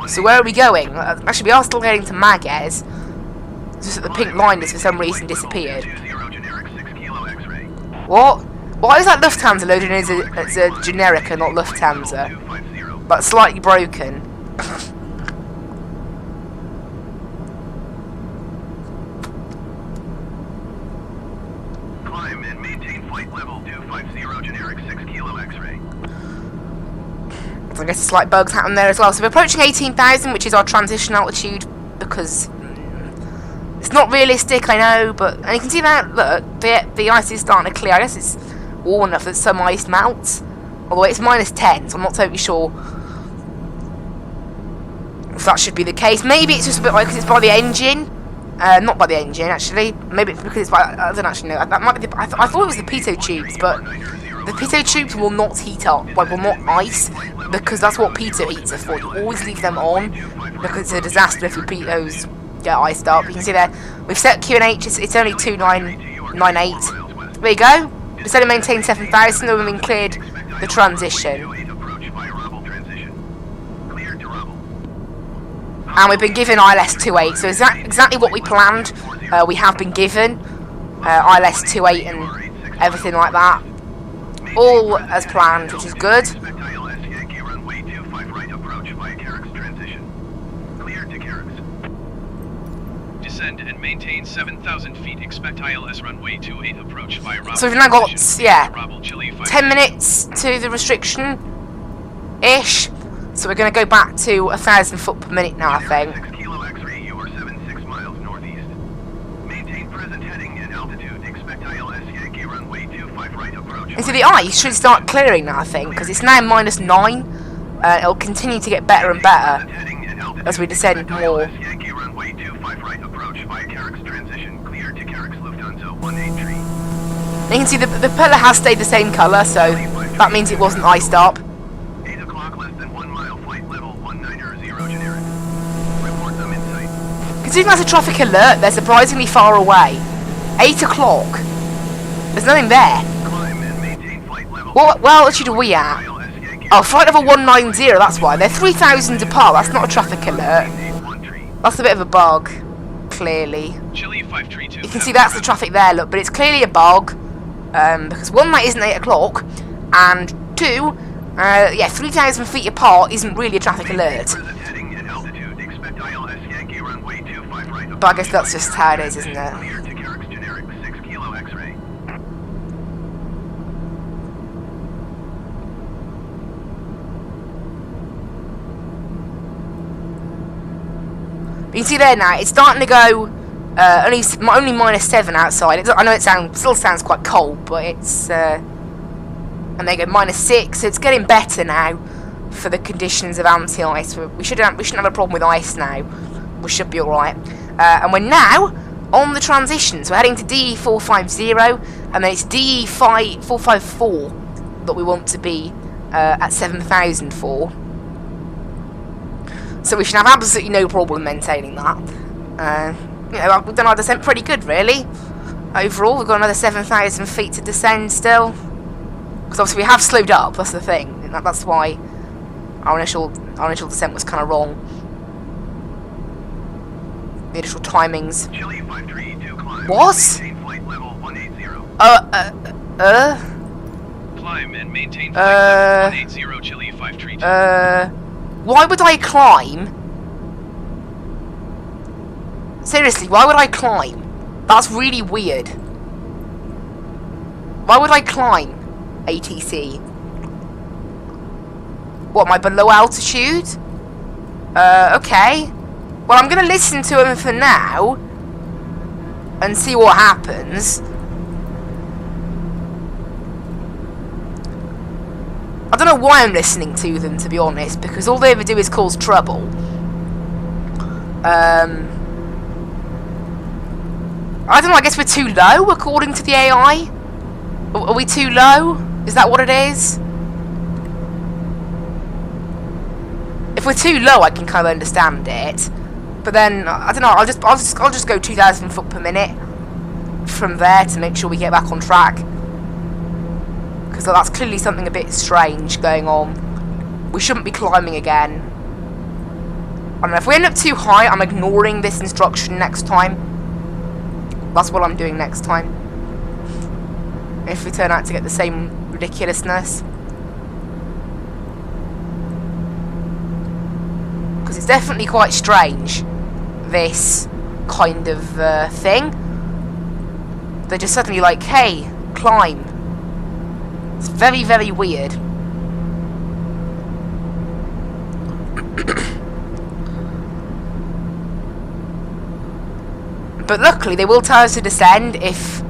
Speaker 1: So where are we going? Actually, we are still heading to Maguez. It's just that the pink line has for some reason disappeared. What? Why is that Lufthansa loaded in as a generic and not Lufthansa? But slightly broken.
Speaker 2: Climb and maintain flight level 250 generic 6 kilo X-ray.
Speaker 1: So I guess a slight bugs happen there as well. So we're approaching 18,000, which is our transition altitude, because it's not realistic, I know, but and you can see that, look, the ice is starting to clear. I guess it's warm enough that some ice melts. Although it's -10, so I'm not totally sure if that should be the case. Maybe it's just a bit like because it's by the engine. Not by the engine, actually. Maybe it's because it's by... I don't actually know. That might be the, I thought it was the pitot tubes, but the pitot tubes will not heat up, like, will not ice, because that's what pitot heats are for. You always leave them on, because it's a disaster if your pitos get iced up. You can see there, we've set QNH, it's only 2998. There you go. Instead of maintain 7,000, we've been cleared the transition. And we've been given ILS 28, so is that exactly what we planned? We have been given ILS 28 and everything like that. All as planned, which is good.
Speaker 3: Descend and maintain 7,000 feet. Expect ILS runway 28 approach via Bravo.
Speaker 1: So we've now got, yeah,
Speaker 3: Bravo, Chile
Speaker 1: 10 minutes to the restriction-ish. So we're going to go back to 1,000 foot per minute now, I think.
Speaker 2: 6 kilo X-ray, you are 76 miles northeast. Maintain present heading and altitude. Expect ILS Yankee runway 25 right approach.
Speaker 1: And so the ice should start clearing now, I think, because it's now -9. It'll continue to get better and better as we descend more.
Speaker 2: Yankee runway 25 right approach via Carrick's transition. Clear to Carrick's Lufthansa 183.
Speaker 1: And you can see the pillar has stayed the same colour, so that means it wasn't iced up.
Speaker 2: 8 o'clock, less than 1 mile, flight level 190 generic. Report them in sight.
Speaker 1: Considering that's a traffic alert, they're surprisingly far away. 8 o'clock. There's nothing there.
Speaker 2: Climb and maintain flight level.
Speaker 1: What altitude are we at?
Speaker 2: ILS Yankee
Speaker 1: Oh, flight level 190, that's why. They're 3,000 apart, that's not a traffic alert.
Speaker 2: 813.
Speaker 1: That's a bit of a bug, clearly.
Speaker 3: Chile 532.
Speaker 1: You can see that's the traffic there, look, but it's clearly a bug. Because one, that isn't 8 o'clock, and two, yeah, 3,000 feet apart isn't really a traffic alert.
Speaker 2: Present heading and altitude. Expect ILS Yankee runway 25 right approach.
Speaker 1: But I guess that's just how it is, isn't it?
Speaker 2: Clear to Carrick's generic 6 kilo X-ray.
Speaker 1: But you can see there now, it's starting to go only -7 outside. I know it still sounds quite cold, but it's and they go -6, so it's getting better now for the conditions of anti-ice. We shouldn't have a problem with ice now. We should be alright. And we're now on the transition, so we're heading to DE450, and then it's DE454 that we want to be at 7,000 for. So we should have absolutely no problem maintaining that. You know, we've done our descent pretty good, really. Overall, we've got another 7,000 feet to descend still. Because obviously we have slowed up, that's the thing. That's why our initial descent was kind of wrong. The initial timings.
Speaker 2: Chile 532 climb.
Speaker 1: What?
Speaker 2: Maintain flight level 180.
Speaker 3: Climb and maintain flight level 180 Chile 532.
Speaker 1: Why would I climb? Seriously, why would I climb? That's really weird. Why would I climb ATC? What, am I below altitude? Okay. Well, I'm gonna listen to him for now and see what happens. I don't know why I'm listening to them, to be honest, because all they ever do is cause trouble. I don't know, I guess we're too low, according to the AI? Are we too low? Is that what it is? If we're too low, I can kind of understand it. But then, I don't know, I'll just go 2,000 foot per minute from there to make sure we get back on track. Because that's clearly something a bit strange going on. We shouldn't be climbing again. I don't know, if we end up too high, I'm ignoring this instruction next time. That's what I'm doing next time. If we turn out to get the same ridiculousness. Because it's definitely quite strange, this kind of thing. They're just suddenly like, hey, climb. It's very, very weird. But luckily, they will tell us to descend if,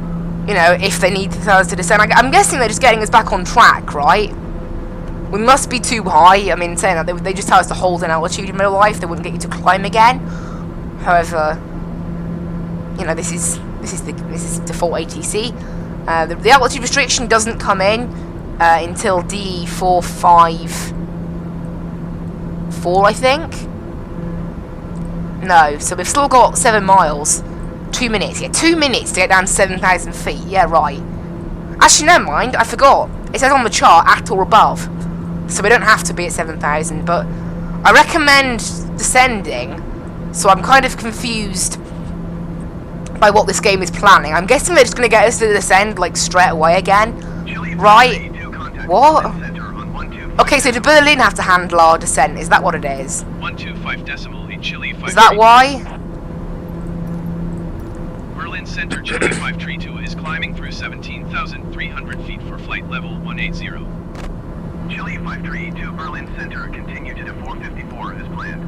Speaker 1: you know, if they need to tell us to descend. I'm guessing they're just getting us back on track, right? We must be too high. I mean, saying that they just tell us to hold an altitude in real life. They wouldn't get you to climb again. However, you know, this is default ATC. The altitude restriction doesn't come in until D454, I think. No, so we've still got 7 miles. 2 minutes, yeah, 2 minutes to get down to 7,000 feet, yeah, right. Actually, never mind, I forgot. It says on the chart, at or above. So we don't have to be at 7,000, but I recommend descending, so I'm kind of confused by what this game is planning. I'm guessing they're just going to get us to descend, like, straight away again. Right? What? Okay, so do Berlin have to handle our descent? Is that what it is?
Speaker 3: 125.8 Chile 532.
Speaker 1: Is that why?
Speaker 3: Berlin Center Chile 532 is climbing through 17,300 feet for flight level 180.
Speaker 2: Chile 532 Berlin Center, continue to 454 as planned.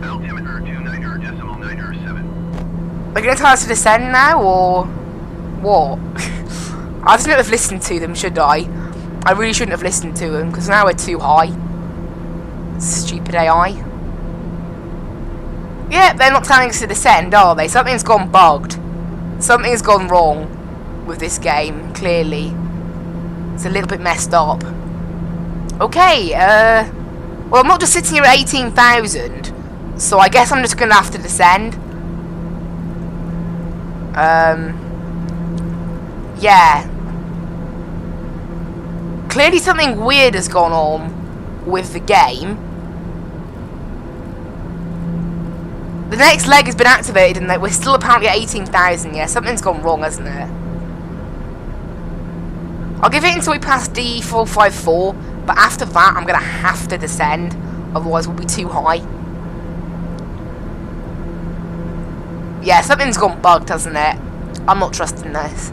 Speaker 2: Altimeter 29.907.
Speaker 1: They're going to tell us to descend now, or what? I shouldn't have listened to them, should I? I really shouldn't have listened to them, because now we're too high. Stupid AI. Yeah, they're not telling us to descend, are they? Something's gone bugged. Something's gone wrong with this game, clearly. It's a little bit messed up. Okay, well, I'm not just sitting here at 18,000, so I guess I'm just going to have to descend. Yeah. Clearly something weird has gone on with the game. The next leg has been activated and we're still apparently at 18,000. Yeah, something's gone wrong, hasn't it? I'll give it until we pass D454, but after that I'm going to have to descend, otherwise we'll be too high. Yeah, something's gone bugged, hasn't it? I'm not trusting this.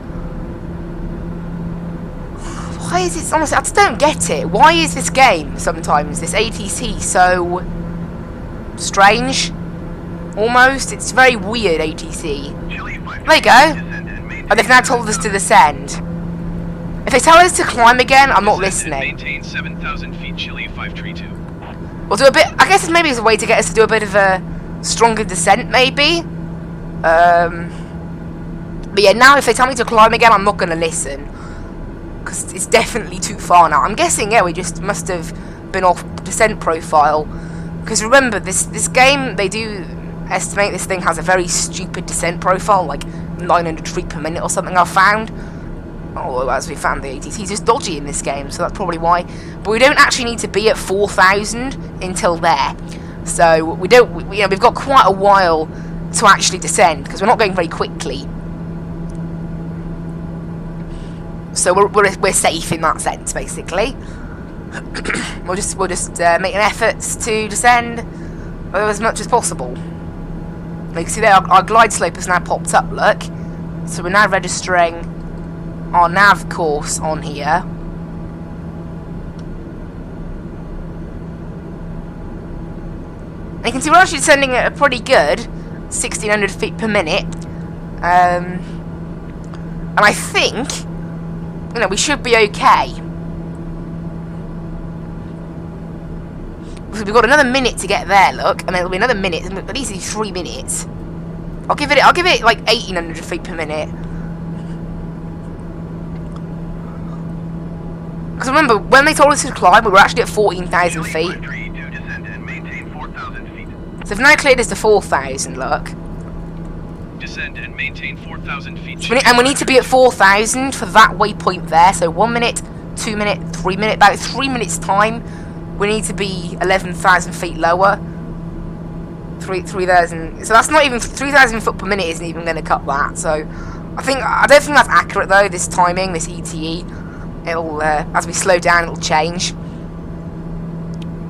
Speaker 1: Why is it, honestly, I just don't get it. Why is this game, sometimes, this ATC, so strange? Almost. It's very weird, ATC. There you go. Oh, they've now told us to descend. If they tell us to climb again, I'm not listening.
Speaker 3: Maintain 7,000 feet Chile 532.
Speaker 1: We'll do a bit, I guess maybe it's a way to get us to do a bit of a stronger descent, maybe. But yeah, now if they tell me to climb again, I'm not going to listen. Because it's definitely too far now. I'm guessing, yeah, we just must have been off descent profile. Because remember, this game, they do estimate this thing has a very stupid descent profile, like 900 feet per minute or something I've found. Oh, as we found, the ATC is just dodgy in this game, so that's probably why. But we don't actually need to be at 4,000 until there. So we don't, you know, we've got quite a while to actually descend, because we're not going very quickly. So we're safe in that sense, basically. we'll just make an effort to descend as much as possible. You can see there our glide slope has now popped up, look. So we're now registering our nav course on here. And you can see we're actually descending at a pretty good 1600 feet per minute. And I think, you know, we should be okay. So we've got another minute to get there, look, and it'll be another minute, at least 3 minutes. I'll give it like 1800 feet per minute. Because remember, when they told us to climb, we were actually at 14,000 feet. So they've now cleared us to 4,000, look.
Speaker 3: Descend and maintain 4,000 feet.
Speaker 1: So and we need to be at 4,000 for that waypoint there. So 1 minute, 2 minute, 3 minute, about 3 minutes time. We need to be 11,000 feet lower. 3,000. So that's not even 3,000 foot per minute. Isn't even going to cut that. So I don't think that's accurate though. This timing, this ETE, it'll as we slow down, it'll change.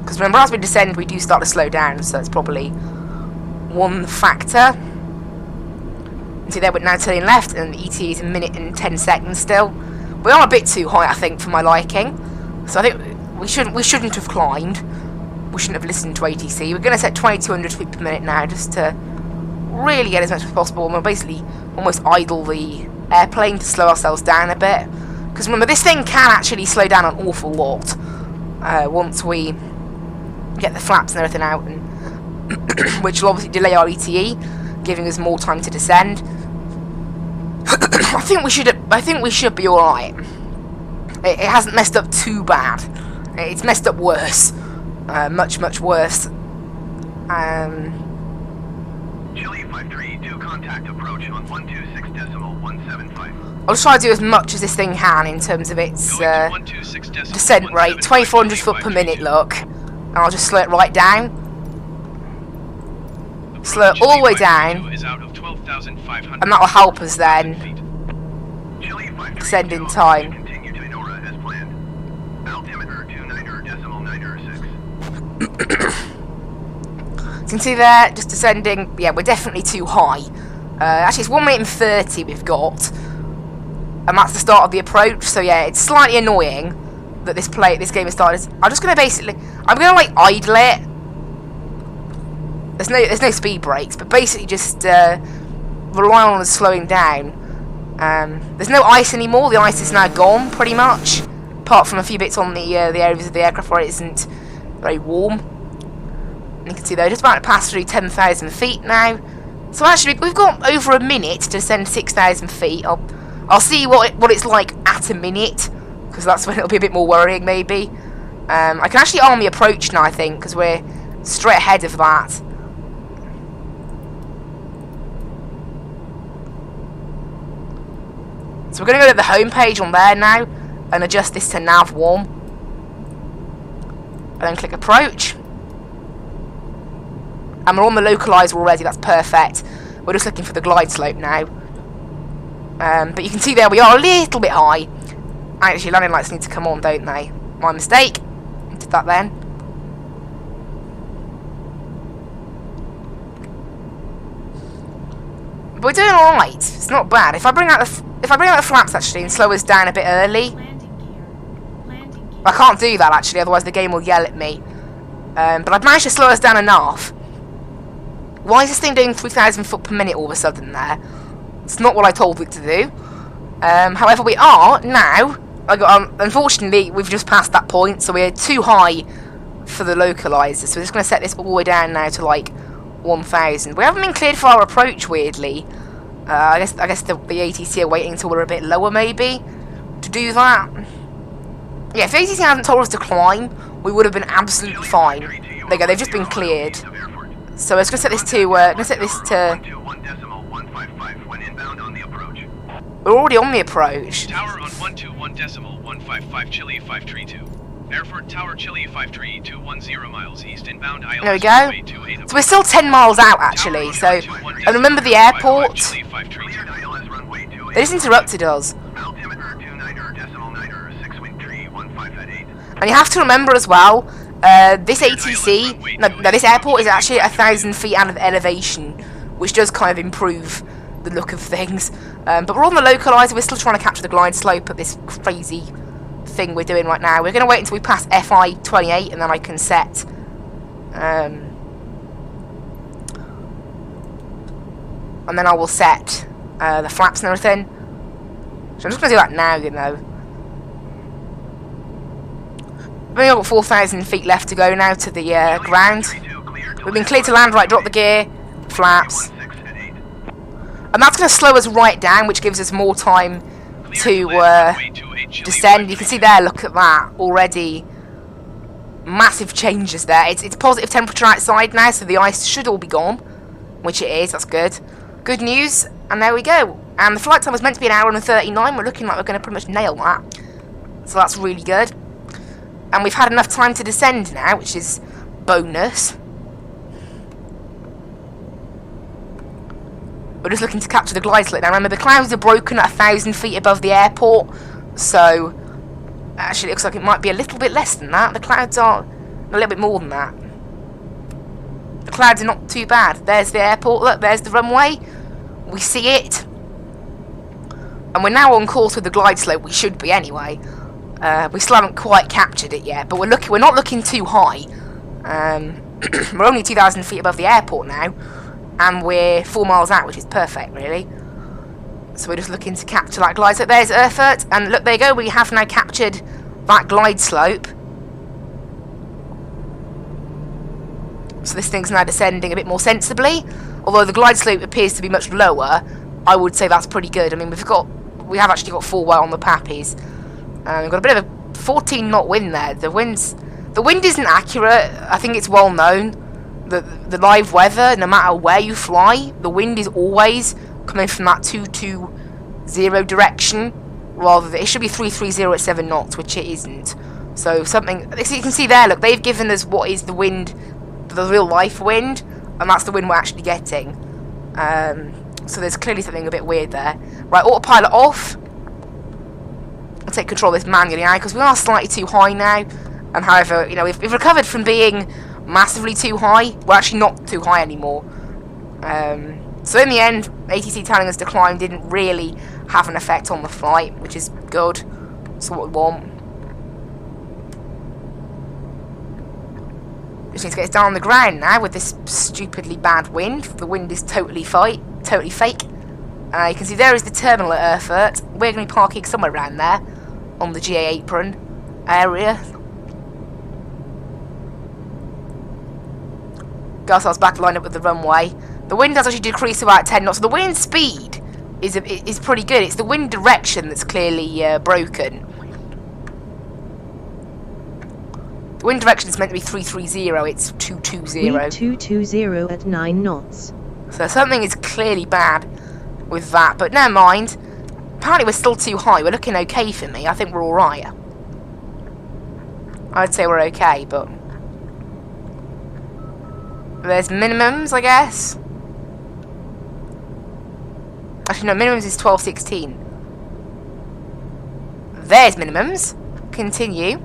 Speaker 1: Because remember, as we descend, we do start to slow down. So it's probably one factor. See there, we're now turning left, and the ETE is 1 minute and 10 seconds still. We are a bit too high, I think, for my liking. So I think we shouldn't have climbed. We shouldn't have listened to ATC. We're going to set 2,200 feet per minute now, just to really get as much as possible. And we'll basically almost idle the airplane to slow ourselves down a bit. Because remember, this thing can actually slow down an awful lot once we get the flaps and everything out, and which will obviously delay our ETE, giving us more time to descend. I think we should be all right. It hasn't messed up too bad. It's messed up worse, much worse.
Speaker 2: Chile 53, do contact approach on 126.175.
Speaker 1: I'll try to do as much as this thing can in terms of its descent rate, 2,400 foot per minute. Look, and I'll just slow it right down. Slow it all the way down, and that will help us then descend in time. You can see there, just descending. Yeah, we're definitely too high. Actually, it's 1 minute and 30 we've got, and that's the start of the approach. So yeah, it's slightly annoying that this game has started. I'm just gonna like idle it. There's no speed brakes, but basically just rely on us slowing down. There's no ice anymore. The ice is now gone, pretty much, apart from a few bits on the areas of the aircraft where it isn't very warm. And you can see they're just about to pass through 10,000 feet now. So actually, we've got over a minute to descend 6,000 feet. I'll see what it's like at a minute, because that's when it'll be a bit more worrying, maybe. I can actually arm the approach now, I think, because we're straight ahead of that. So we're going to go to the home page on there now and adjust this to nav 1. And then click approach. And we're on the localizer already, that's perfect. We're just looking for the glide slope now. But you can see there we are a little bit high. Actually, landing lights need to come on, don't they? My mistake. Did that then. But we're doing alright. It's not bad. If I bring out the flaps actually and slow us down a bit early. I can't do that actually, otherwise the game will yell at me. But I've managed to slow us down enough. Why is this thing doing 3,000 foot per minute all of a sudden there? It's not what I told it to do. However, we are now. Unfortunately, we've just passed that point, so we're too high for the localizer. So we're just going to set this all the way down now to like 1,000. We haven't been cleared for our approach, weirdly. I guess the ATC are waiting until we're a bit lower, maybe, to do that. Yeah, if the ATC hadn't told us to climb, we would have been absolutely fine. There you go, they've just been cleared. So I was going to set this to, we're already on the approach.
Speaker 3: Tower on 121.155 Chile 532. Erfurt Tower Chile 53210 miles east inbound IL.
Speaker 1: There we go. So we're still 10 miles out actually. So, and remember the airport. They just interrupted us. And you have to remember as well, this ATC, no, this airport is actually 1,000 feet out of elevation, which does kind of improve the look of things. But we're on the localizer, we're still trying to capture the glide slope at this crazy thing we're doing right now. We're going to wait until we pass FI-28 and then I can set and then I will set the flaps and everything. So I'm just going to do that now, you know. We've only got 4,000 feet left to go now to the ground. We've been cleared to land, right, drop the gear, flaps. And that's going to slow us right down, which gives us more time to descend. You can see there, look at that, already massive changes there. It's positive temperature outside now, so the ice should all be gone, which it is, that's good. Good news, and there we go. And the flight time was meant to be 1 hour and 39, we're looking like we're going to pretty much nail that. So that's really good. And we've had enough time to descend now, which is bonus. We're just looking to capture the glide slope. Now remember, the clouds are broken at 1,000 feet above the airport, so actually it looks like it might be a little bit less than that. The clouds are a little bit more than that. The clouds are not too bad. There's the airport, look, there's the runway. We see it. And we're now on course with the glide slope, we should be anyway. We still haven't quite captured it yet, but we're not looking too high. We're only 2,000 feet above the airport now, and we're 4 miles out, which is perfect, really. So we're just looking to capture that glide slope. There's Erfurt, and look, there you go, we have now captured that glide slope. So this thing's now descending a bit more sensibly. Although the glide slope appears to be much lower, I would say that's pretty good. I mean, we have actually got 4 well on the Pappies. We've got a bit of a 14 knot wind there. The wind isn't accurate. I think it's well known that the live weather, no matter where you fly, the wind is always coming from that 220 direction. Rather than, it should be 330 at 7 knots, which it isn't. So something, you can see there, look, they've given us what is the wind, the real life wind, and that's the wind we're actually getting. So there's clearly something a bit weird there. Right, autopilot off. I'll take control of this manually now, because we are slightly too high now. And however, you know, we've recovered from being massively too high. We're actually not too high anymore. So in the end, ATC telling us to climb didn't really have an effect on the flight, which is good. That's what we want. Just need to get us down on the ground now with this stupidly bad wind. The wind is totally fake. You can see there is the terminal at Erfurt. We're going to be parking somewhere around there on the GA apron area. Gas ourselves back lined up with the runway. The wind has actually decreased to about 10 knots. So the wind speed is pretty good. It's the wind direction that's clearly broken. The wind direction is meant to be 330. It's 220.
Speaker 4: Wind 220 at 9 knots.
Speaker 1: So something is clearly bad with that, but never mind. Apparently we're still too high. We're looking okay for me. I think we're alright. I'd say we're okay, but there's minimums, I guess. Actually, no, minimums is 12.16. There's minimums. Continue.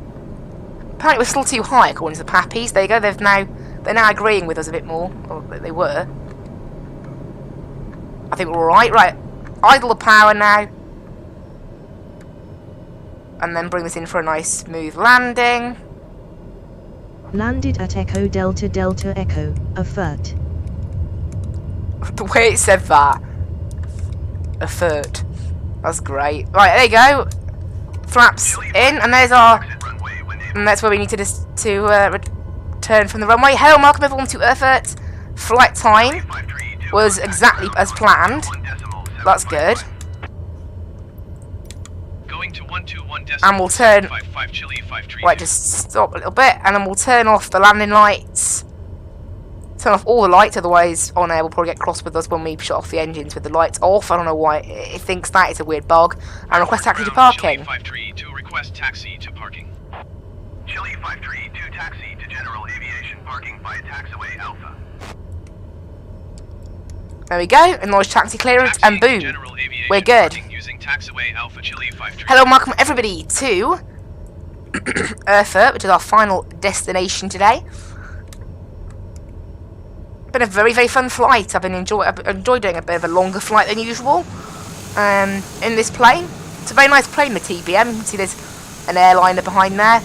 Speaker 1: Apparently we're still too high according to the Pappies. There you go. They're now agreeing with us a bit more. Or they were. I think we're alright. Right. Idle the power now. And then bring this in for a nice smooth landing.
Speaker 4: Landed at Echo Delta Delta Echo, Erfurt.
Speaker 1: The way it said that. Erfurt. That's great. Right, there you go. Flaps in, and there's our... And that's where we need to return from the runway. Hello, welcome everyone to Erfurt. Flight time was exactly as planned. That's good.
Speaker 3: Going to 121
Speaker 1: And we'll turn...
Speaker 3: 55 Chile 532.
Speaker 1: Right, just stop a little bit, and then we'll turn off the landing lights. Turn off all the lights, otherwise OnAir will probably get cross with us when we shut off the engines with the lights off. I don't know why it thinks that. It's a weird bug. And request taxi to parking.
Speaker 3: Chile 532, request taxi to parking.
Speaker 2: Chile 532 taxi to General Aviation parking by taxiway Alpha.
Speaker 1: There we go. Acknowledge taxi clearance, and boom. We're good.
Speaker 3: Using taxiway Alpha Chile 532.
Speaker 1: Hello, welcome everybody to Erfurt, which is our final destination today. Been a very, very fun flight. I've enjoyed doing a bit of a longer flight than usual in this plane. It's a very nice plane, the TBM. You can see there's an airliner behind there.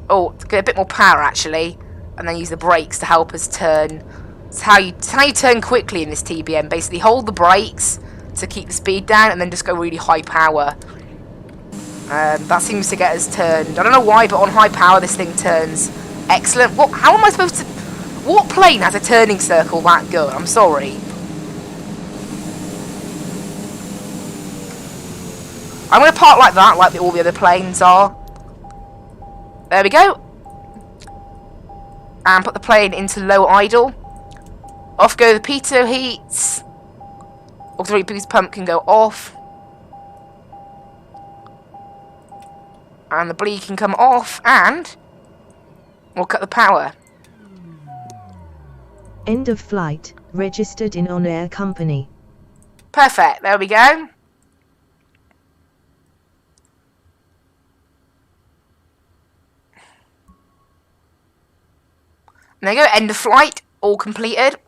Speaker 1: Oh, to get a bit more power actually, and then use the brakes to help us turn. It's how you turn quickly in this TBM. Basically, hold the brakes to keep the speed down, and then just go really high power. That seems to get us turned. I don't know why, but on high power this thing turns excellent. How am I supposed to... What plane has a turning circle that good? I'm sorry. I'm going to park like that, like all the other planes are. There we go. And put the plane into low idle. Off go the pitot heats. Auxiliary boost pump can go off. And the bleed can come off, and we'll cut the power.
Speaker 4: End of flight, registered in OnAir company.
Speaker 1: Perfect, there we go. There you go, end of flight, all completed.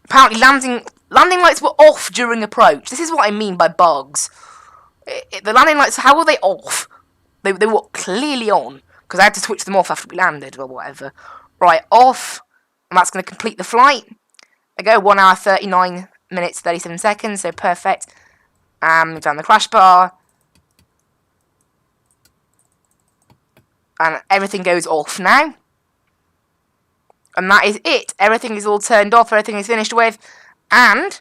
Speaker 1: Apparently landing lights were off during approach. This is what I mean by bugs. The landing lights, how were they off? They were clearly on, because I had to switch them off after we landed, or whatever. Right, off. And that's going to complete the flight. There we go, 1 hour, 39 minutes, 37 seconds, so perfect. Move down the crash bar. And everything goes off now. And that is it. Everything is all turned off, everything is finished with. And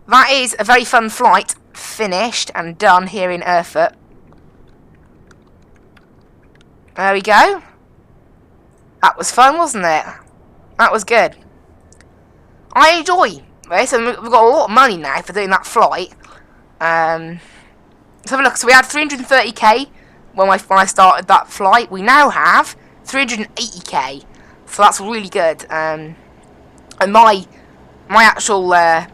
Speaker 1: that is a very fun flight, finished and done here in Erfurt. There we go. That was fun, wasn't it? That was good. I enjoy this, and we've got a lot of money now for doing that flight. Let's have a look. So we had 330k when I started that flight. We now have 380k. So that's really good. And my actual my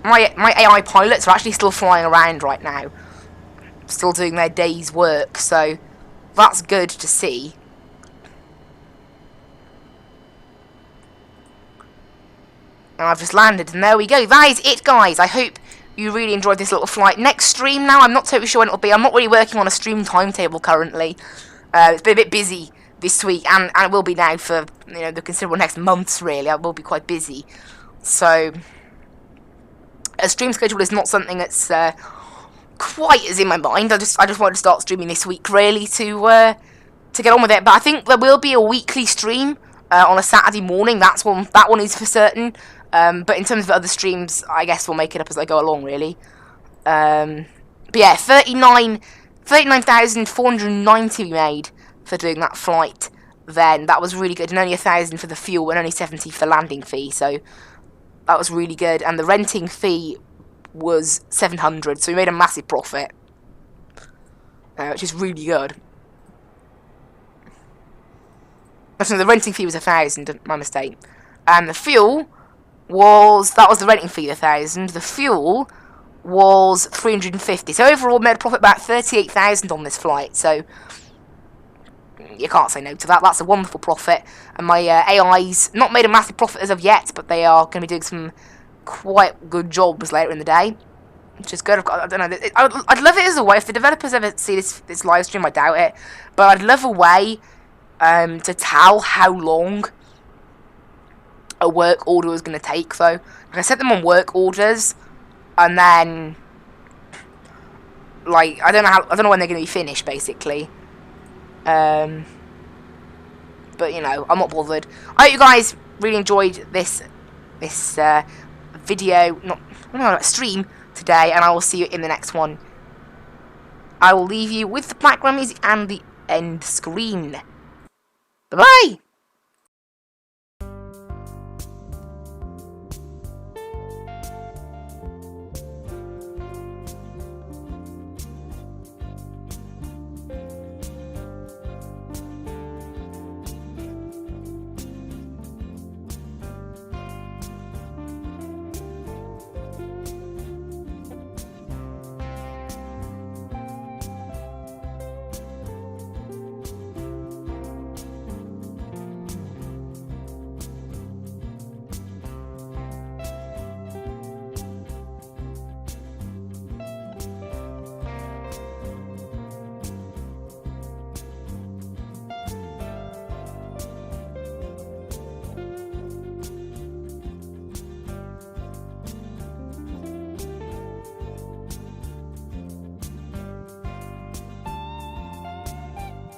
Speaker 1: AI pilots are actually still flying around right now, still doing their day's work. So that's good to see. And I've just landed, and there we go. That is it, guys. I hope you really enjoyed this little flight. Next stream now, I'm not totally sure when it'll be. I'm not really working on a stream timetable currently. It's been a bit busy this week, and it will be now for the considerable next months. Really, I will be quite busy. So a stream schedule is not something that's quite as in my mind. I just wanted to start streaming this week, really, to get on with it. But I think there will be a weekly stream on a Saturday morning. That one is for certain. But in terms of other streams, I guess we'll make it up as I go along, really. But yeah, 39,490 we made for doing that flight. Then that was really good, and only 1,000 for the fuel, and only 70 for landing fee. So that was really good, and the renting fee was 700. So we made a massive profit, which is really good. Actually, the renting fee was 1,000. My mistake. And the fuel was the renting fee, 1,000. The fuel was 350. So overall, made a profit about 38,000 on this flight. So you can't say no to that. That's a wonderful profit. And my AI's not made a massive profit as of yet, but they are going to be doing some quite good jobs later in the day, which is good. I don't know. I'd love it as a way. If the developers ever see this live stream, I doubt it, but I'd love a way to tell how long a work order was going to take. So like I set them on work orders, and then I don't know when they're going to be finished, basically. But I'm not bothered. I hope you guys really enjoyed this video, stream today, and I will see you in the next one. I will leave you with the background music and the end screen. Bye bye.